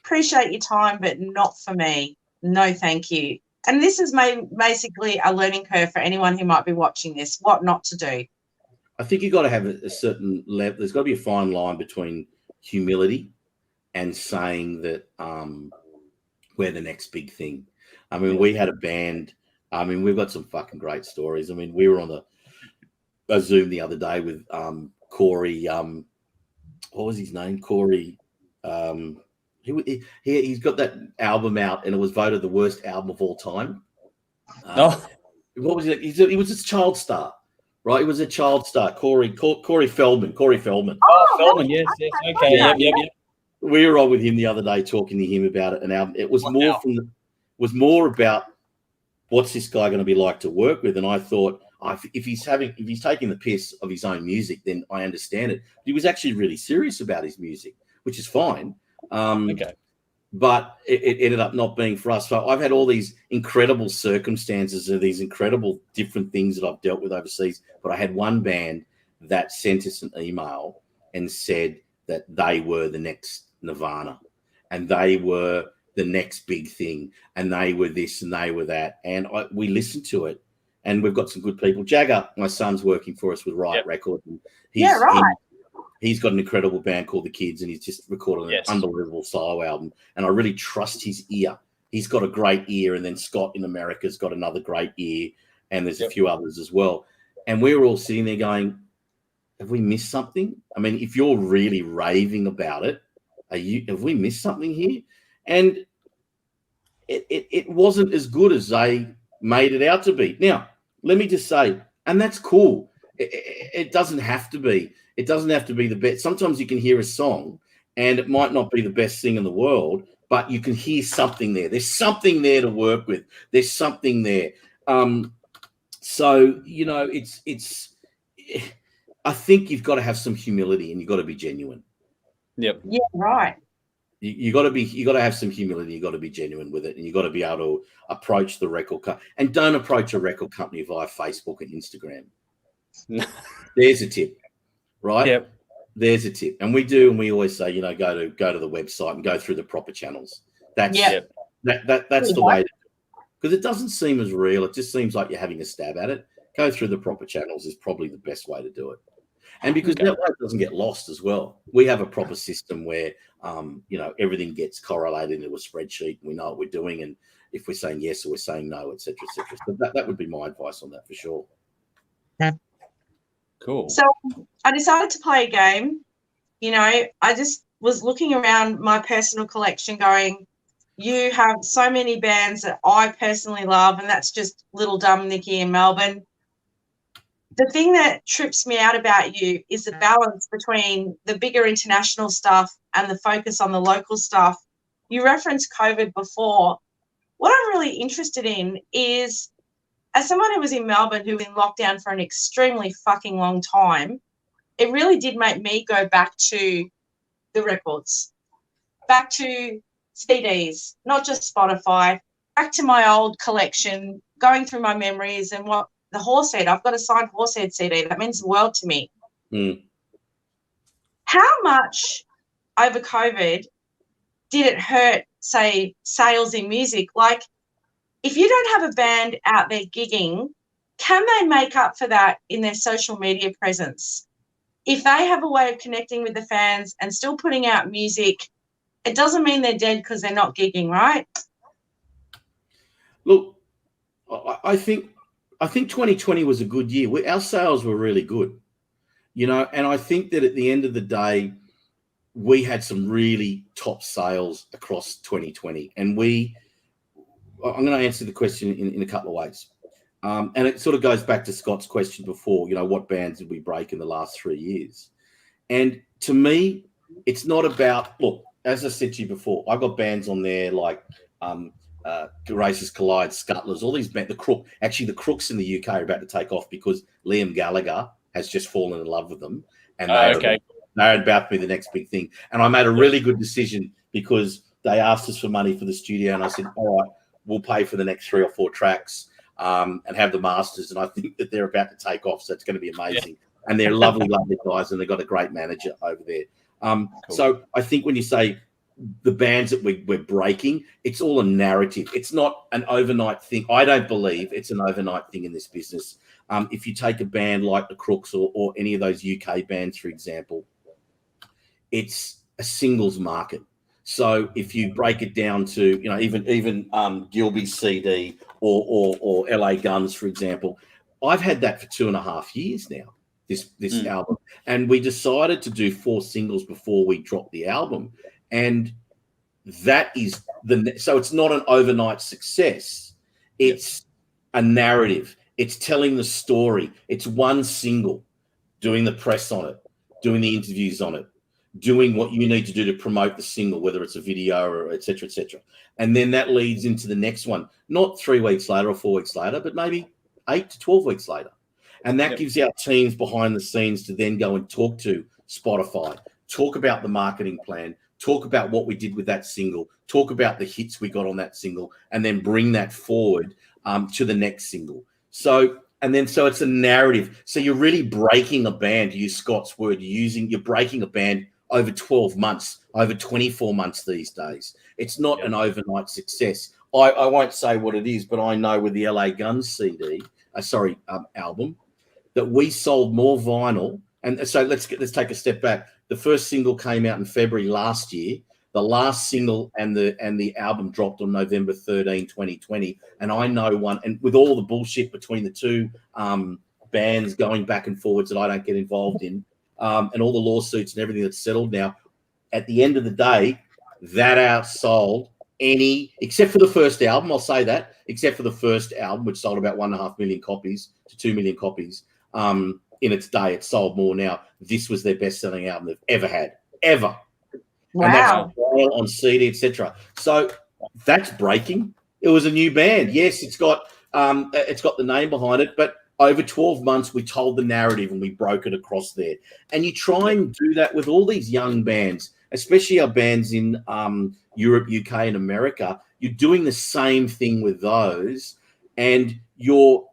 appreciate your time, but not for me? No, thank you. And this is basically a learning curve for anyone who might be watching this, what not to do. I think you've got to have a certain level. There's got to be a fine line between humility and saying that we're the next big thing. I mean, we had a band. I mean, we've got some fucking great stories. I mean, we were on a Zoom the other day with Corey. What was his name? Corey. He's got that album out, and it was voted the worst album of all time. What was it? He was a child star, right? He was a child star. Corey Feldman. Oh, Feldman. Yes. Okay. Yep. We were on with him the other day talking to him about it, and it was more about what's this guy going to be like to work with. And I thought, if he's taking the piss of his own music, then I understand it. But he was actually really serious about his music, which is fine. Okay. But it ended up not being for us. So I've had all these incredible circumstances of these incredible different things that I've dealt with overseas. But I had one band that sent us an email and said that they were the next Nirvana and they were the next big thing and they were this and they were that. And we listened to it and we've got some good people. Jagger, my son's working for us with Riot Records. And he's got an incredible band called The Kids and he's just recorded an unbelievable solo album. And I really trust his ear. He's got a great ear. And then Scott in America's got another great ear. And there's a few others as well. And we were all sitting there going, have we missed something? I mean, if you're really raving about it, have we missed something here? And it wasn't as good as they made it out to be. Now, let me just say, and that's cool. It doesn't have to be. It doesn't have to be the best. Sometimes you can hear a song and it might not be the best thing in the world, but you can hear something there. There's something there to work with. There's something there. So, you know, I think you've got to have some humility and you've got to be genuine. Yep. Yeah, right. You got to have some humility. You got to be genuine with it, and you got to be able to approach the record company. And don't approach a record company via Facebook and Instagram. There's a tip, right? Yep. There's a tip, and we always say, you know, go to the website and go through the proper channels. That's the way to do it, because it doesn't seem as real. It just seems like you're having a stab at it. Go through the proper channels is probably the best way to do it. And because that way it doesn't get lost as well. We have a proper system where, you know, everything gets correlated into a spreadsheet. And we know what we're doing. And if we're saying yes or we're saying no, et cetera, et cetera. So that would be my advice on that for sure. Cool. So I decided to play a game. You know, I just was looking around my personal collection going, you have so many bands that I personally love, and that's just Little Dumb Nicky in Melbourne. The thing that trips me out about you is the balance between the bigger international stuff and the focus on the local stuff. You referenced COVID before. What I'm really interested in is, as someone who was in Melbourne, who was in lockdown for an extremely fucking long time, it really did make me go back to the records, back to CDs, not just Spotify, back to my old collection, going through my memories and what the Horsehead. I've got a signed Horsehead CD. That means the world to me. How much over COVID did it hurt, say, sales in music? Like, if you don't have a band out there gigging, can they make up for that in their social media presence? If they have a way of connecting with the fans and still putting out music, it doesn't mean they're dead because they're not gigging, right? Look, I think 2020 was a good year. Our sales were really good, and I think that at the end of the day, we had some really top sales across 2020. And I'm going to answer the question in a couple of ways. And it sort of goes back to Scott's question before, what bands did we break in the last 3 years? And to me, it's not about, look, as I said to you before, I've got bands on there like Races Collide, Scuttlers, all these bands. The Crooks in the UK are about to take off because Liam Gallagher has just fallen in love with them. And they're about to be the next big thing. And I made a really good decision because they asked us for money for the studio. And I said, all right, we'll pay for the next 3 or 4 tracks and have the masters. And I think that they're about to take off. So it's going to be amazing. Yeah. And they're lovely, lovely guys. And they've got a great manager over there. Cool. So I think when you say the bands that we're breaking, it's all a narrative. It's not an overnight thing. I don't believe it's an overnight thing in this business. If you take a band like the Crooks or any of those UK bands, for example, it's a singles market. So if you break it down to, even Gilby's CD or LA Guns, for example, I've had that for 2.5 years now, this album. And we decided to do 4 singles before we dropped the album. And that is so it's not an overnight success. It's a narrative. It's telling the story. It's one single, doing the press on it, doing the interviews on it, doing what you need to do to promote the single, whether it's a video or et cetera, et cetera. And then that leads into the next one, not 3 weeks later or 4 weeks later, but maybe 8 to 12 weeks later. And that gives our teams behind the scenes to then go and talk to Spotify, talk about the marketing plan, talk about what we did with that single, talk about the hits we got on that single, and then bring that forward to the next single. So it's a narrative. So you're really breaking a band, to use Scott's word, you're breaking a band over 12 months, over 24 months these days. It's not an overnight success. I won't say what it is, but I know with the LA Guns album, that we sold more vinyl. And so let's take a step back. The first single came out in February last year. The last single and the album dropped on November 13, 2020. And I know one, and with all the bullshit between the two bands going back and forwards that I don't get involved in, and all the lawsuits and everything that's settled now, at the end of the day, that outsold any, except for the first album, I'll say that, except for the first album, which sold about 1.5 million copies to 2 million copies. In its day, it sold more now. This was their best-selling album they've ever had, ever. Wow. And that's on CD, etc. So that's breaking. It was a new band. Yes, it's got the name behind it, but over 12 months, we told the narrative and we broke it across there. And you try and do that with all these young bands, especially our bands in Europe, UK, and America. You're doing the same thing with those, and you're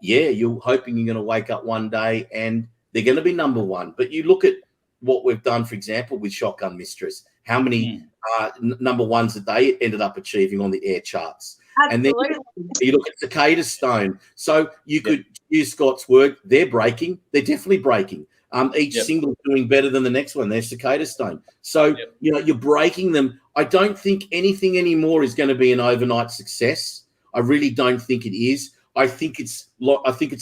hoping you're going to wake up one day and they're going to be number one. But you look at what we've done, for example, with Shotgun Mistress, how many number ones that they ended up achieving on the air charts. Absolutely. And then you look at Cicada Stone. So you could use Scott's word. They're breaking. They're definitely breaking. Each single doing better than the next one. They're Cicada Stone. So, you're breaking them. I don't think anything anymore is going to be an overnight success. I really don't think it is. I think it's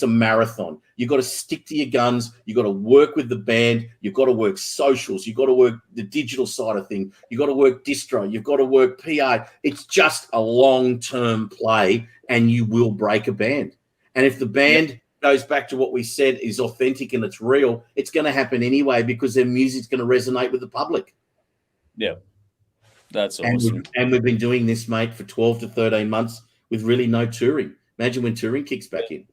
a marathon. You've got to stick to your guns. You've got to work with the band. You've got to work socials. You've got to work the digital side of things. You've got to work distro. You've got to work PR. It's just a long-term play, and you will break a band. And if the band goes back to what we said is authentic and it's real, it's going to happen anyway because their music's going to resonate with the public. Yeah, that's awesome. And we've been doing this, mate, for 12 to 13 months with really no touring. Imagine when touring kicks back in.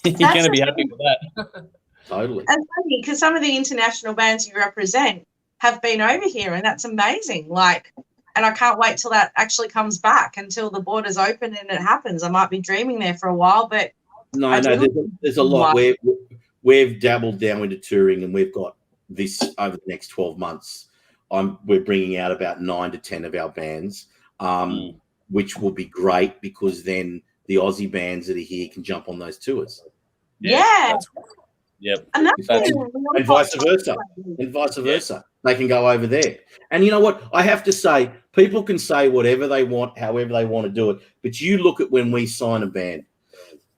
You're going to be happy with that. Totally. And funny, because some of the international bands you represent have been over here, and that's amazing. And I can't wait till that actually comes back, until the borders open and it happens. I might be dreaming there for a while, but no, there's a lot. We've dabbled down into touring, and we've got this over the next 12 months. We're bringing out about 9 to 10 of our bands, which will be great because then the Aussie bands that are here can jump on those tours. Yeah. Yep. And that's And vice versa. And vice versa. They can go over there. And you know what? I have to say, people can say whatever they want, however they want to do it. But you look at when we sign a band,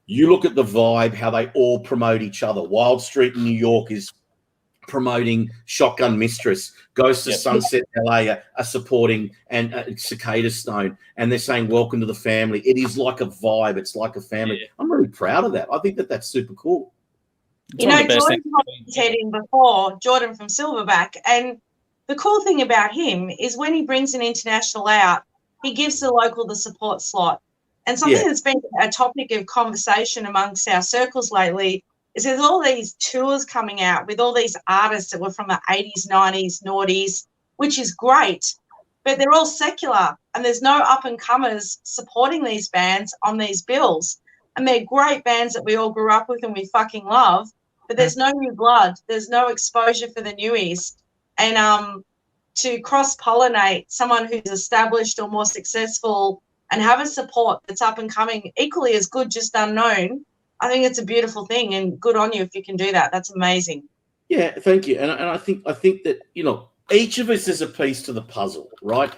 you look at the vibe, how they all promote each other. Wild Street in New York is promoting Shotgun Mistress. Ghosts of Sunset LA are supporting and Cicada Stone. And they're saying, welcome to the family. It is like a vibe. It's like a family. Yeah. I'm really proud of that. I think that that's super cool. You know, Jordan popped his head in before, Jordan from Silverback. And the cool thing about him is when he brings an international out, he gives the local the support slot. And something that's been a topic of conversation amongst our circles lately is there's all these tours coming out with all these artists that were from the 80s, 90s, noughties, which is great. But they're all secular and there's no up-and-comers supporting these bands on these bills. And they're great bands that we all grew up with and we fucking love, but there's no new blood. There's no exposure for the newies. And to cross-pollinate someone who's established or more successful and have a support that's up and coming equally as good, just unknown, I think it's a beautiful thing, and good on you if you can do that. That's amazing. Yeah, thank you. And I think that, you know, each of us is a piece to the puzzle, right?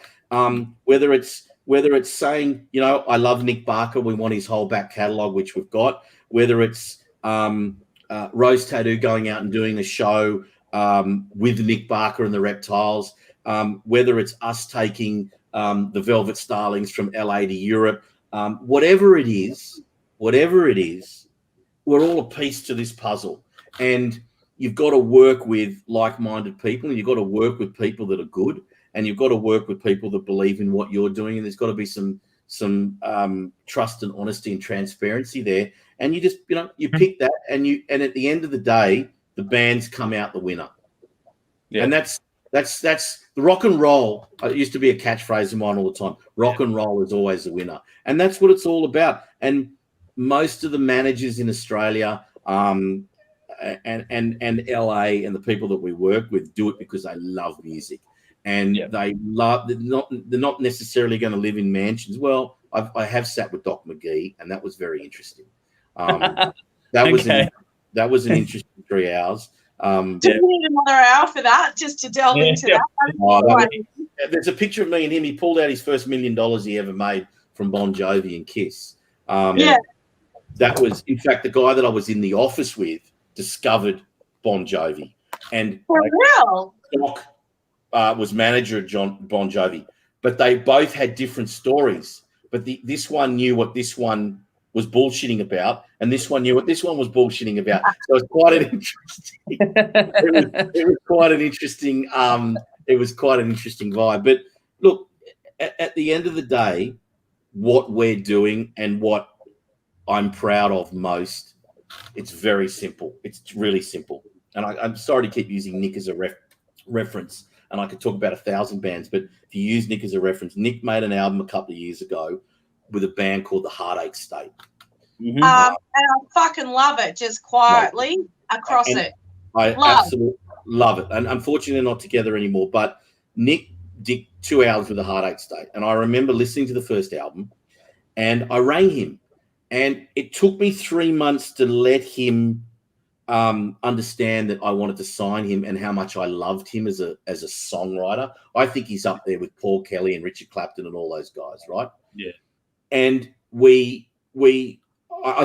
Whether it's saying, you know, I love Nick Barker, we want his whole back catalogue, which we've got. Whether it's Rose Tattoo going out and doing a show with Nick Barker and the Reptiles. Whether it's us taking the Velvet Starlings from LA to Europe. Whatever it is, we're all a piece to this puzzle. And you've got to work with like-minded people, and you've got to work with people that are good, and you've got to work with people that believe in what you're doing, and there's got to be some trust and honesty and transparency there. And you just, you know, you pick that, and at the end of the day, the bands come out the winner. Yeah. And that's the rock and roll. It used to be a catchphrase of mine all the time. Rock and roll is always the winner, and that's what it's all about. And most of the managers in Australia, and LA, and the people that we work with do it because they love music, and they're not necessarily going to live in mansions. Well, I have sat with Doc McGee, and that was very interesting. That was an interesting 3 hours. Do we need another hour for that, just to delve into that? There's a picture of me and him. He pulled out his first $1 million he ever made from Bon Jovi and Kiss. That was, in fact, the guy that I was in the office with discovered Bon Jovi. And for real? Doc was manager of Bon Jovi. But they both had different stories. But this one knew what this one was bullshitting about, and this one knew what this one was bullshitting about. So it's quite an interesting. It was quite an interesting. It was quite an interesting vibe. But look, at the end of the day, what we're doing and what I'm proud of most, it's very simple. It's really simple. And I'm sorry to keep using Nick as a reference, and I could talk about 1,000 bands, but if you use Nick as a reference, Nick made an album a couple of years ago with a band called The Heartache State. Mm-hmm. And I fucking love it, just quietly across it. I absolutely love it. And unfortunately, they're not together anymore, but Nick did 2 hours with The Heartache State. And I remember listening to the first album, and I rang him. And it took me 3 months to let him understand that I wanted to sign him and how much I loved him as a songwriter. I think he's up there with Paul Kelly and Richard Clapton and all those guys, right? Yeah. And I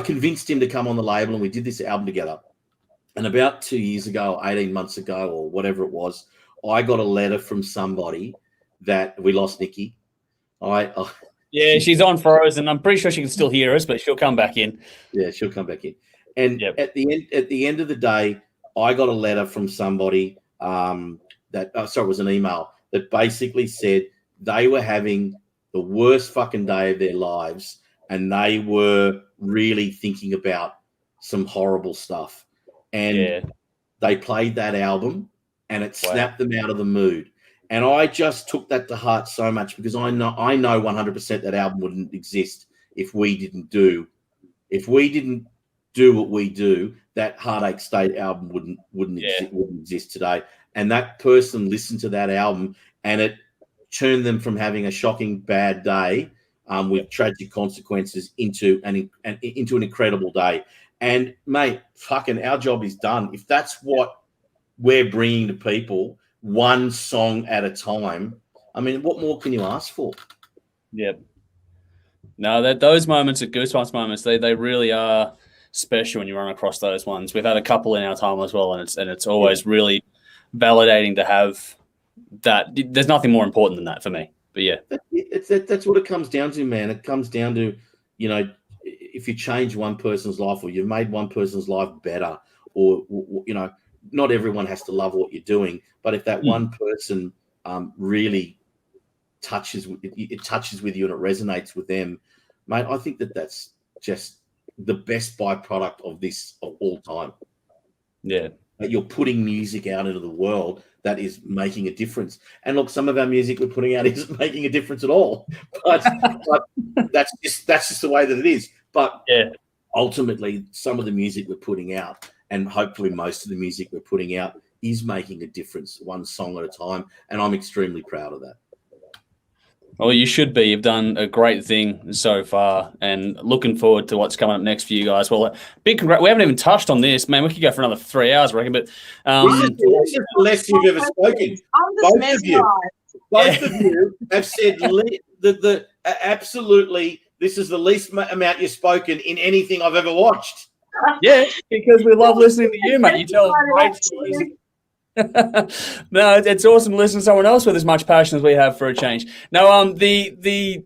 convinced him to come on the label, and we did this album together. And about 2 years ago, 18 months ago, or whatever it was, I got a letter from somebody that we lost Nikki. Yeah, she's on Frozen. I'm pretty sure she can still hear us, but she'll come back in. Yeah, she'll come back in. And at the end of the day, I got a letter from somebody it was an email that basically said they were having the worst fucking day of their lives, and they were really thinking about some horrible stuff. And they played that album, and it snapped them out of the mood. And I just took that to heart so much, because I know 100% that album wouldn't exist if we didn't do what we do. That Heartache State album wouldn't exist today. And that person listened to that album, and it turned them from having a shocking bad day with tragic consequences into an incredible day. And mate, fucking our job is done. If that's what we're bringing to people, one song at a time, I mean, what more can you ask for? Yep. No, those moments are goosebumps moments. They really are special when you run across those ones. We've had a couple in our time as well, and it's always really validating to have that. There's nothing more important than that for me. But yeah, that's what it comes down to, man. It comes down to, you know, if you change one person's life, or you've made one person's life better, or you know, not everyone has to love what you're doing, but if that one person really touches with you and it resonates with them, mate, I think that's just the best byproduct of this of all time. Yeah, that you're putting music out into the world that is making a difference. And look, some of our music we're putting out isn't making a difference at all, but that's just the way that it is. But ultimately, some of the music we're putting out, and hopefully most of the music we're putting out, is making a difference, one song at a time, and I'm extremely proud of that. Well, you should be. You've done a great thing so far, and looking forward to what's coming up next for you guys. Well, big congrats. We haven't even touched on this, man. We could go for another 3 hours, I reckon. But this is the less you've ever spoken. Both of you have said absolutely. This is the least amount you've spoken in anything I've ever watched. Yeah, because we love listening to you, mate. You tell great stories. No, it's awesome to listen to someone else with as much passion as we have for a change. No, the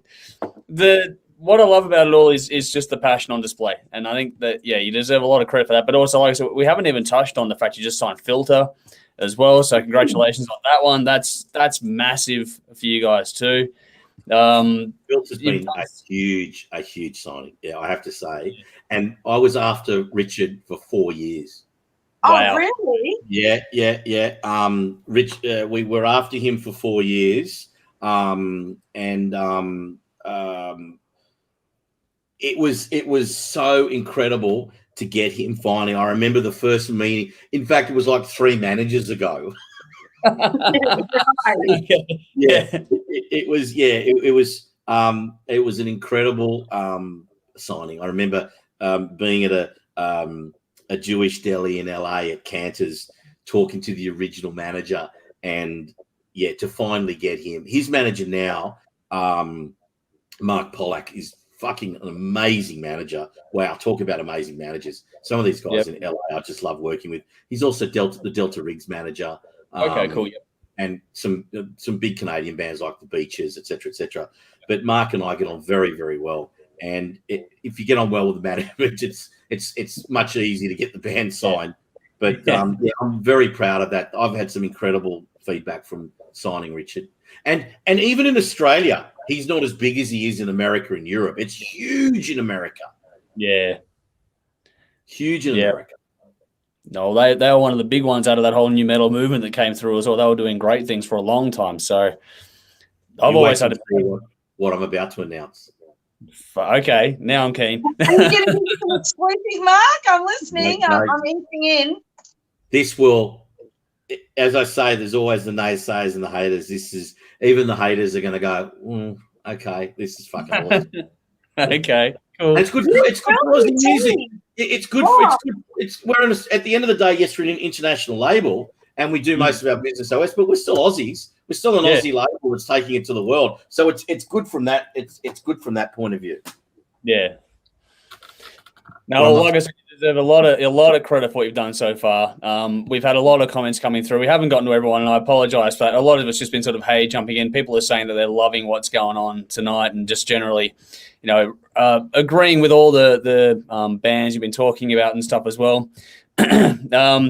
what I love about it all is just the passion on display, and I think that you deserve a lot of credit for that. But also, like I said, we haven't even touched on the fact you just signed Filter as well. So congratulations on that one. That's massive for you guys too. Filter's been a huge signing. Yeah, I have to say, and I was after Richard for 4 years. Wow. Oh, really? Yeah. Rich, we were after him for 4 years, it was so incredible to get him finally. I remember the first meeting. In fact, it was like 3 managers ago. It was an incredible signing. I remember being at a Jewish deli in LA at Cantor's, talking to the original manager, and to finally get him. His manager now, Mark Pollack, is fucking an amazing manager. Wow, talk about amazing managers. Some of these guys in LA I just love working with. He's also the Delta Riggs manager. Okay, cool. And some big Canadian bands like the Beaches, et cetera. But Mark and I get on very, very well. And if you get on well with the management, it's much easier to get the band signed. But I'm very proud of that. I've had some incredible feedback from signing Richard. And even in Australia, he's not as big as he is in America and Europe. It's huge in America. Yeah. Huge in America. No, they were one of the big ones out of that whole new metal movement that came through as well. They were doing great things for a long time. So I've always had what I'm about to announce. Okay, now I'm keen. Are you getting some exclusive, Mark? I'm listening. No. I'm eating in. This will, as I say, there's always the naysayers and the haters. Even the haters are going to go, okay, this is fucking awesome. Okay, cool. And it's good for Aussie music. It's good. We're at the end of the day, yes, we're an international label, and we do most of our business OS, but we're still Aussies. We're still an Aussie label that's taking it to the world. So it's good from that. It's good from that point of view. Yeah. No, like I said, you deserve a lot of credit for what you've done so far. We've had a lot of comments coming through. We haven't gotten to everyone, and I apologise for that. A lot of it's just been sort of jumping in. People are saying that they're loving what's going on tonight, and just generally, agreeing with all the bands you've been talking about and stuff as well. A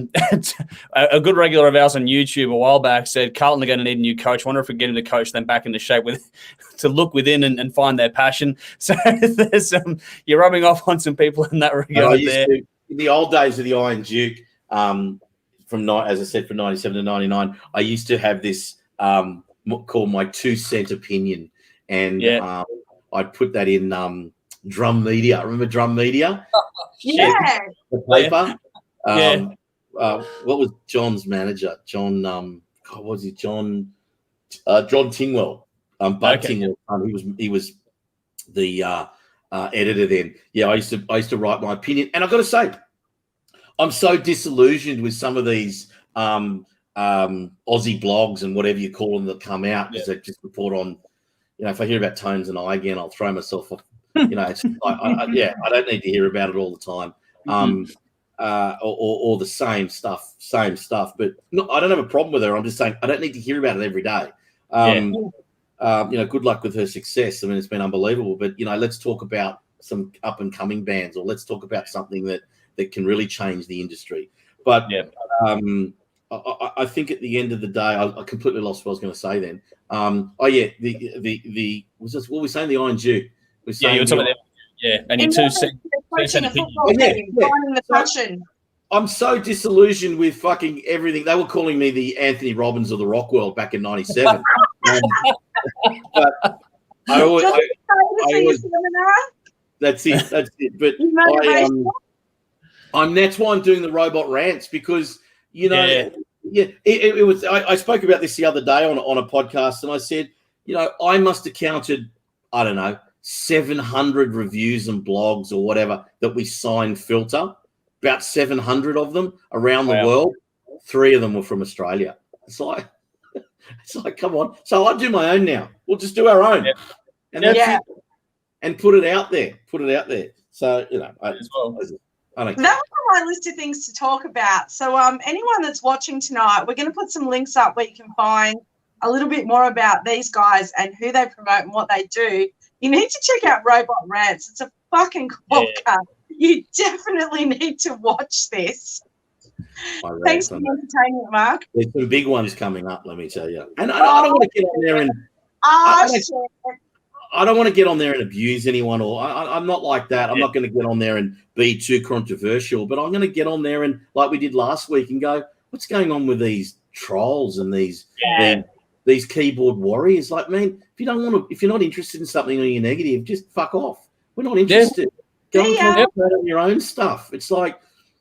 good regular of ours on YouTube a while back said Carlton are going to need a new coach. I wonder if we get him to coach them back into shape to look within and find their passion. So there's you're rubbing off on some people in that regard there. In the old days of the Iron Duke, from 97 to 99, I used to have this called my 2 cent opinion, and I'd put that in Drum Media. Remember Drum Media? Yeah. The paper. What was John's manager? John, what was he? John Tingwell. Bud Tingwell. editor then. Yeah, I used to write my opinion, and I've got to say, I'm so disillusioned with some of these Aussie blogs and whatever you call them that come out because they just report on. If I hear about Tones and I again, I'll throw myself off. It's I don't need to hear about it all the time. Or the same stuff. But I don't have a problem with her. I'm just saying I don't need to hear about it every day. Good luck with her success. I mean, it's been unbelievable. But let's talk about some up and coming bands, or let's talk about something that can really change the industry. But I think at the end of the day, I completely lost what I was going to say then. The what were we saying? The ING. You were talking about and your I'm so disillusioned with fucking everything. They were calling me the Anthony Robbins of the rock world back in '97. But I always that's it. But that's why I'm doing the robot rants because it was. I spoke about this the other day on a podcast, and I said, I must have counted, I don't know, 700 reviews and blogs or whatever that we signed filter. About 700 of them around the world. 3 of them were from Australia. It's like, come on. So I do my own now. We'll just do our own, and that's it. And put it out there. So that was on my list of things to talk about. So anyone that's watching tonight, we're going to put some links up where you can find a little bit more about these guys and who they promote and what they do. You need to check out Robot Rants. It's a fucking podcast. You definitely need to watch this. Thanks for the entertainment, Mark. There's some big ones coming up, let me tell you. And I don't want to get on there and I don't want to get on there and abuse anyone, or I'm not like that. I'm not going to get on there and be too controversial, but I'm going to get on there and, like we did last week, and go, what's going on with these trolls and these keyboard warriors? Like, man, if you're not interested in something or you're negative, just fuck off. We're not interested. Go and concentrate on your own stuff. It's like,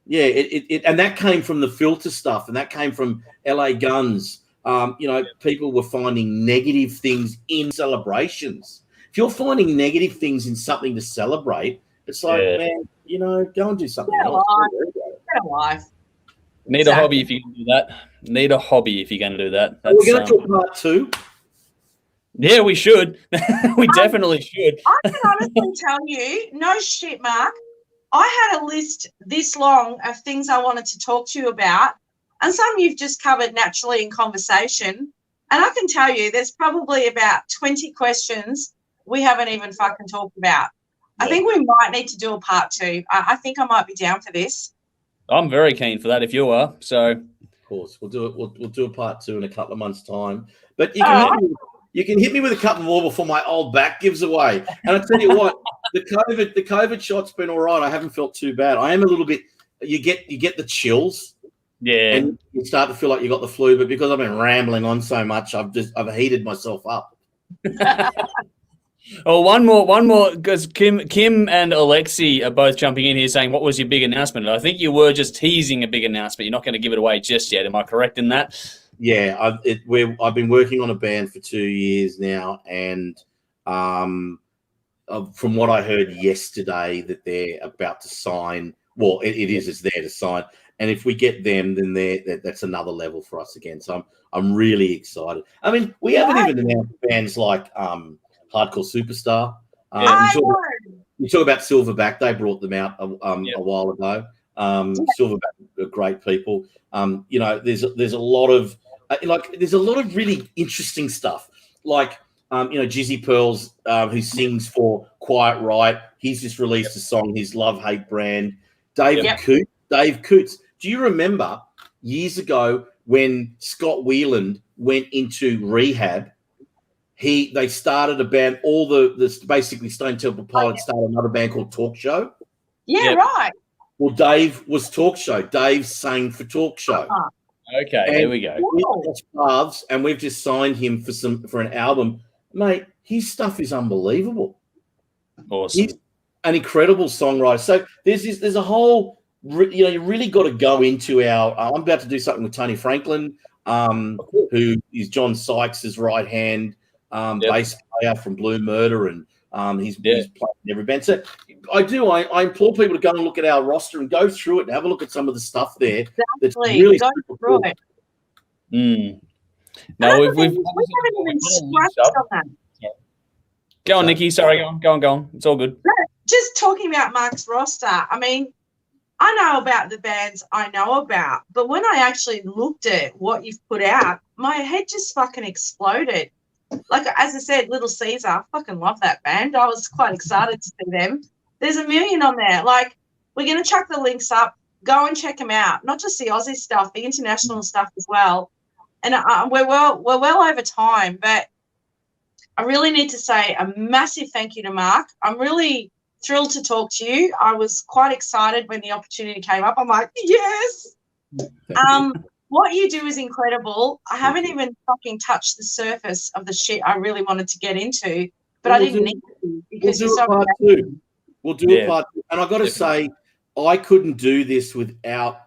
and that came from the filter stuff, and that came from LA Guns. People were finding negative things in celebrations. If you're finding negative things in something to celebrate, it's like, man, go and do something else. Need a hobby if you can do that. Need a hobby if you're going to do that. We're going to talk part 2. Yeah, we should. We definitely should. I can honestly tell you, no shit, Mark. I had a list this long of things I wanted to talk to you about, and some you've just covered naturally in conversation. And I can tell you there's probably about 20 questions we haven't even fucking talked about. I think we might need to do a part 2. I think I might be down for this. I'm very keen for that if you are. So, of course, we'll do it. We'll do a part 2 in a couple of months' time. But you can hit me with a couple more before my old back gives away. And I tell you what, the COVID shot's been all right. I haven't felt too bad. I am a little bit. You get the chills. Yeah. And you start to feel like you got the flu, but because I've been rambling on so much, I've heated myself up. Oh, one more, because Kim and Alexi are both jumping in here saying, what was your big announcement? And I think you were just teasing a big announcement. You're not going to give it away just yet. Am I correct in that? Yeah, I've been working on a band for 2 years now, and from what I heard yesterday, that they're about to sign. Well, it's there to sign, and if we get them, then that's another level for us again. So I'm really excited. I mean, we haven't even announced bands like Hardcore Superstar. You talk about Silverback. They brought them out a while ago. Silverback are great people. There's a lot of really interesting stuff. Like Jizzy Pearls, who sings for Quiet Riot. He's just released a song, his Love Hate brand. Dave Coots. Do you remember years ago when Scott Weiland went into rehab? They started a band. All the basically Stone Temple Pilots started another band called Talk Show. Yeah, right. Well, Dave was Talk Show. Dave sang for Talk Show. Okay, there we go. We crossed paths, and we've just signed him for an album, mate. His stuff is unbelievable. Awesome. He's an incredible songwriter. So there's a whole. You really got to go into our. I'm about to do something with Tony Franklin, who is John Sykes' right hand bass player from Blue Murder, and He's playing in every band. So I implore people to go and look at our roster and go through it and have a look at some of the stuff there. Exactly. That's really super cool. No, we haven't even scratched on that. Go on, Nikki. Sorry, go on. It's all good. Just talking about Mark's roster, I mean, I know about the bands I know about, but when I actually looked at what you've put out, my head just fucking exploded. Like, as I said, Little Caesar, I fucking love that band. I was quite excited to see them. There's a million on there. Like, we're going to chuck the links up. Go and check them out. Not just the Aussie stuff, the international stuff as well. And we're well over time, but I really need to say a massive thank you to Mark. I'm really thrilled to talk to you. I was quite excited when the opportunity came up. I'm like, yes. What you do is incredible. I haven't even fucking touched the surface of the shit I really wanted to get into, but I didn't need to because we'll do it part two. We'll do it part two. And I've got to say, I couldn't do this without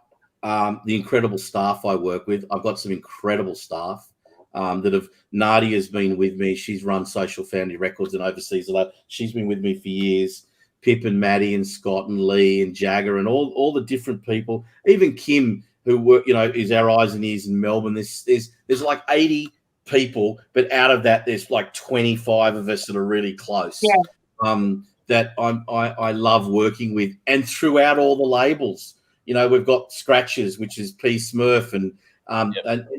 the incredible staff I work with. I've got some incredible staff that have. Nadia's been with me. She's run Social Family Records and overseas a lot. She's been with me for years. Pip and Maddie and Scott and Lee and Jagger and all the different people. Even Kim, who work, is our eyes and ears in Melbourne. There's like 80 people, but out of that, there's like 25 of us that are really close. Yeah. That I love working with, and throughout all the labels. We've got Scratches, which is P Smurf, and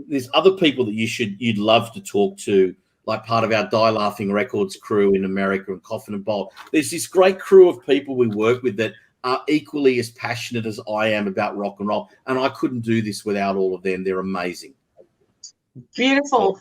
there's other people that you'd love to talk to, like part of our Die Laughing Records crew in America and Coffin and Bowl. There's this great crew of people we work with that are equally as passionate as I am about rock and roll, and I couldn't do this without all of them. They're amazing. Beautiful.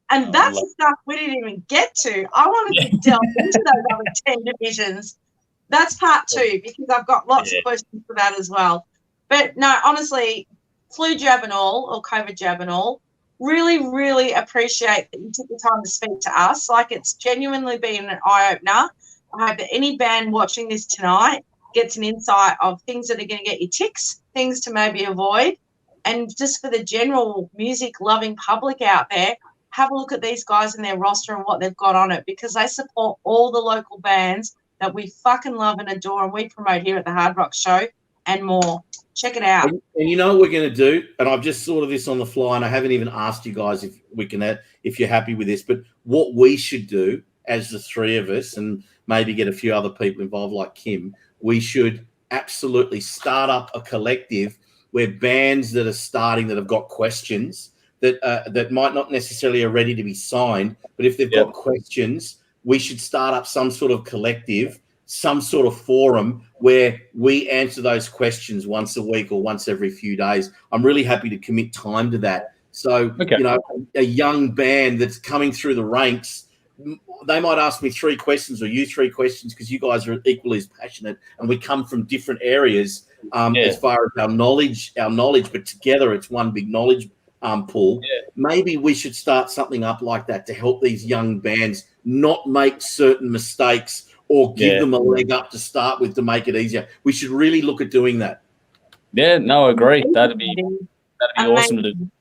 And that's the stuff we didn't even get to. I wanted to delve into those other 10 divisions. That's part 2 because I've got lots of questions for that as well. But no, honestly, flu jab and all, or COVID jab and all, really, really appreciate that you took the time to speak to us. Like, it's genuinely been an eye-opener. I hope that any band watching this tonight gets an insight of things that are going to get you ticks, things to maybe avoid, and just for the general music-loving public out there, have a look at these guys and their roster and what they've got on it, because they support all the local bands that we fucking love and adore and we promote here at the Hard Rock Show and more. Check it out. And you know what we're going to do? And I've just thought of this on the fly, and I haven't even asked you guys if you're happy with this, but what we should do as the three of us, and maybe get a few other people involved like Kim, we should absolutely start up a collective where bands that are starting that have got questions that might not necessarily are ready to be signed, but if they've got questions, we should start up some sort of collective, some sort of forum where we answer those questions once a week or once every few days. I'm really happy to commit time to that. So, a young band that's coming through the ranks, they might ask me 3 questions or you 3 questions because you guys are equally as passionate and we come from different areas as far as our knowledge, but together it's one big knowledge pool. Maybe we should start something up like that to help these young bands not make certain mistakes or give them a leg up to start with to make it easier. We should really look at doing that. Yeah, no, I agree. That'd be awesome to do.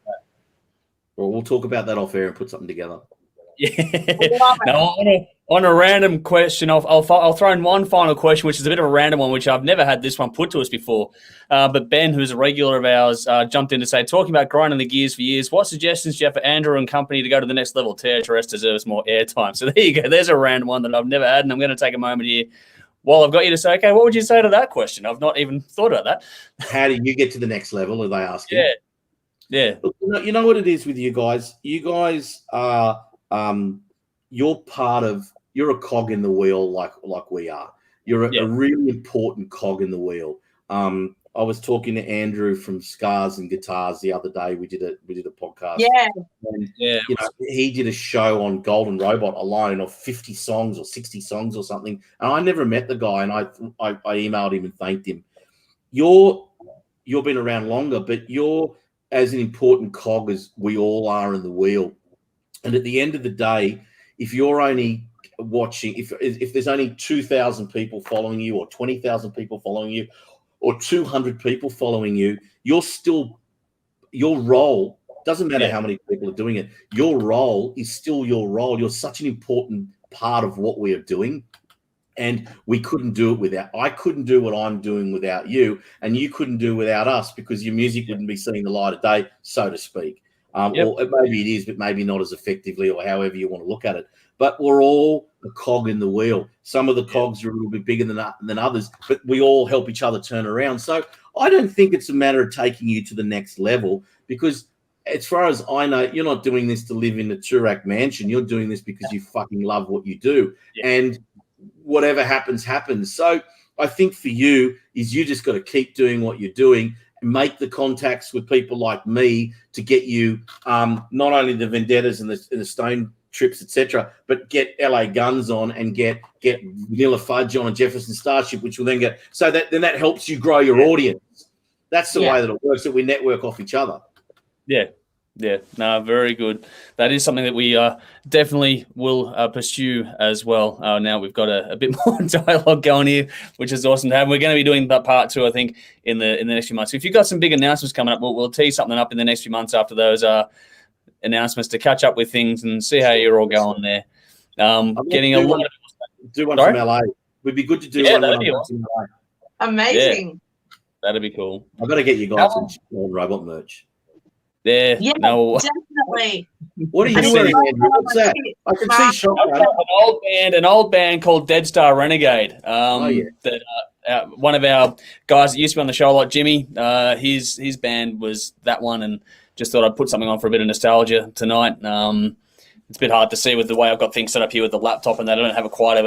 Well, we'll talk about that off air and put something together. Yeah. Now, on a random question, I'll throw in one final question, which is a bit of a random one, which I've never had this one put to us before. But Ben, who's a regular of ours, jumped in to say, talking about grinding the gears for years, what suggestions do you have for Andrew and company to go to the next level? THRS deserves more airtime. So there you go. There's a random one that I've never had, and I'm going to take a moment here while I've got you to say, okay, what would you say to that question? I've not even thought about that. How do you get to the next level, are they asking? Yeah. Look, you know what it is with you guys? You guys are you're a cog in the wheel like we are. You're a really important cog in the wheel. I was talking to Andrew from Scars and Guitars the other day. We did a podcast. And, he did a show on Golden Robot alone of 50 songs or 60 songs or something. And I never met the guy, and I emailed him and thanked him. You've been around longer, but you're as an important cog as we all are in the wheel. And at the end of the day, if you're only watching, if there's only 2,000 people following you or 20,000 people following you or 200 people following you, your role, doesn't matter how many people are doing it, your role is still your role. You're such an important part of what we are doing. And we couldn't do it without. I couldn't do what I'm doing without you, and you couldn't do without us, because your music wouldn't be seeing the light of day, so to speak. Or maybe it is, but maybe not as effectively, or however you want to look at it. But we're all a cog in the wheel. Some of the cogs are a little bit bigger than others, but we all help each other turn around. So I don't think it's a matter of taking you to the next level, because as far as I know, you're not doing this to live in a Turak mansion. You're doing this because you fucking love what you do. Yeah. And whatever happens, happens. So I think for you is you just got to keep doing what you're doing, make the contacts with people like me to get you not only the Vendettas and the Stone trips, etc., but get LA Guns on and get Vanilla Fudge on a Jefferson Starship, which will then get so that then that helps you grow your audience. That's the way that it works, that we network off each other. Yeah, no, very good. That is something that we definitely will pursue as well. Now we've got a bit more dialogue going here, which is awesome to have. We're going to be doing that part 2, I think, in the next few months. If you've got some big announcements coming up, we'll tee something up in the next few months after those announcements to catch up with things and see how you're all going there. Getting a lot of do one from LA. Would be good to do one. That'd be awesome. Amazing. Yeah, that'd be cool. I've got to get you guys some robot merch. Yeah, no, definitely. What are you doing, Andrew? What's that? I can see Shotgun. An old band called Dead Star Renegade. That one of our guys that used to be on the show a lot, Jimmy. His band was that one, and just thought I'd put something on for a bit of nostalgia tonight. It's a bit hard to see with the way I've got things set up here with the laptop, and that I don't have quite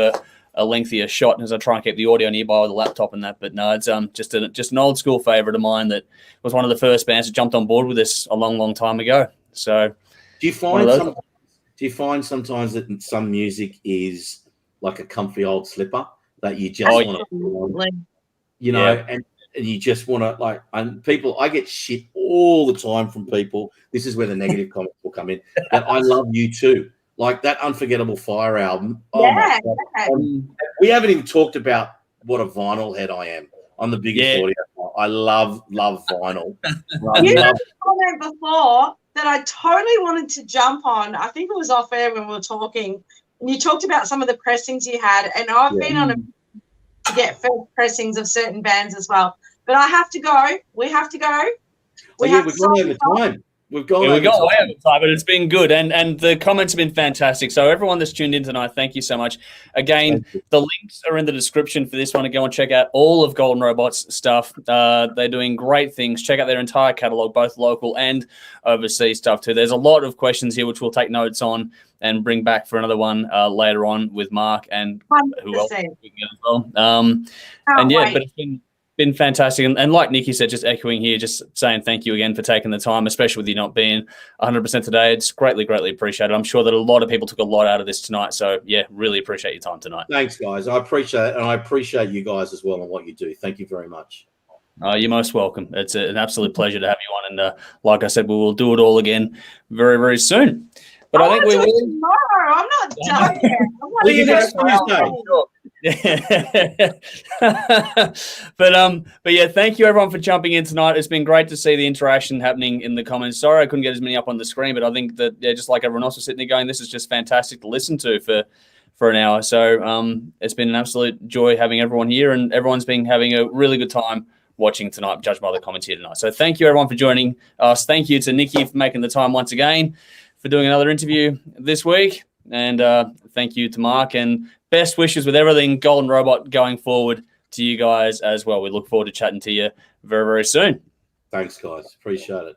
a lengthier shot as I try and keep the audio nearby with the laptop and that. But no, it's just an old school favourite of mine that was one of the first bands that jumped on board with us a long time ago. So do you find sometimes that some music is like a comfy old slipper that you just want to, you know, and you just want to like, and people, I get shit all the time from people. This is where the negative comments will come in. That I love you too. Like that Unforgettable Fire album. My God. We haven't even talked about what a vinyl head I am. I'm the biggest audio. I love vinyl. You had a comment before that I totally wanted to jump on. I think it was off air when we were talking, and you talked about some of the pressings you had, and I've been on to get first pressings of certain bands as well. But I have to go. We have to go. We've gone over time. We've gone way over time, but it's been good. And the comments have been fantastic. So everyone that's tuned in tonight, thank you so much. Again, the links are in the description for this one to go and check out all of Golden Robot's stuff. They're doing great things. Check out their entire catalog, both local and overseas stuff too. There's a lot of questions here, which we'll take notes on and bring back for another one later on with Mark and 100%. Who else we can get as well. But it's been fantastic. And like Nikki said, just echoing here, just saying thank you again for taking the time, especially with you not being 100% today. It's greatly appreciated. I'm sure that a lot of people took a lot out of this tonight. So, yeah, really appreciate your time tonight. Thanks, guys. I appreciate it, and I appreciate you guys as well and what you do. Thank you very much. You're most welcome. It's an absolute pleasure to have you on. And like I said, we will do it all again very soon. But I think we will. Tomorrow. I'm not done yet. See you next Tuesday. But yeah, thank you everyone for jumping in tonight. It's been great to see the interaction happening in the comments. Sorry I couldn't get as many up on the screen, but I think that just like everyone else was sitting there going, this is just fantastic to listen to for an hour. So it's been an absolute joy having everyone here, and everyone's been having a really good time watching tonight, judged by the comments here tonight. So thank you everyone for joining us. Thank you to Nikki for making the time once again, for doing another interview this week. And thank you to Mark, and best wishes with everything Golden Robot going forward to you guys as well. We look forward to chatting to you very soon. Thanks, guys. Appreciate it.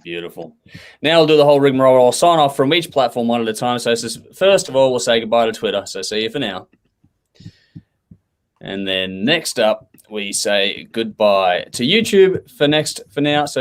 Beautiful. Now we'll do the whole rigmarole. I'll sign off from each platform one at a time. So first of all, we'll say goodbye to Twitter. So see you for now. And then next up, we say goodbye to YouTube for now. So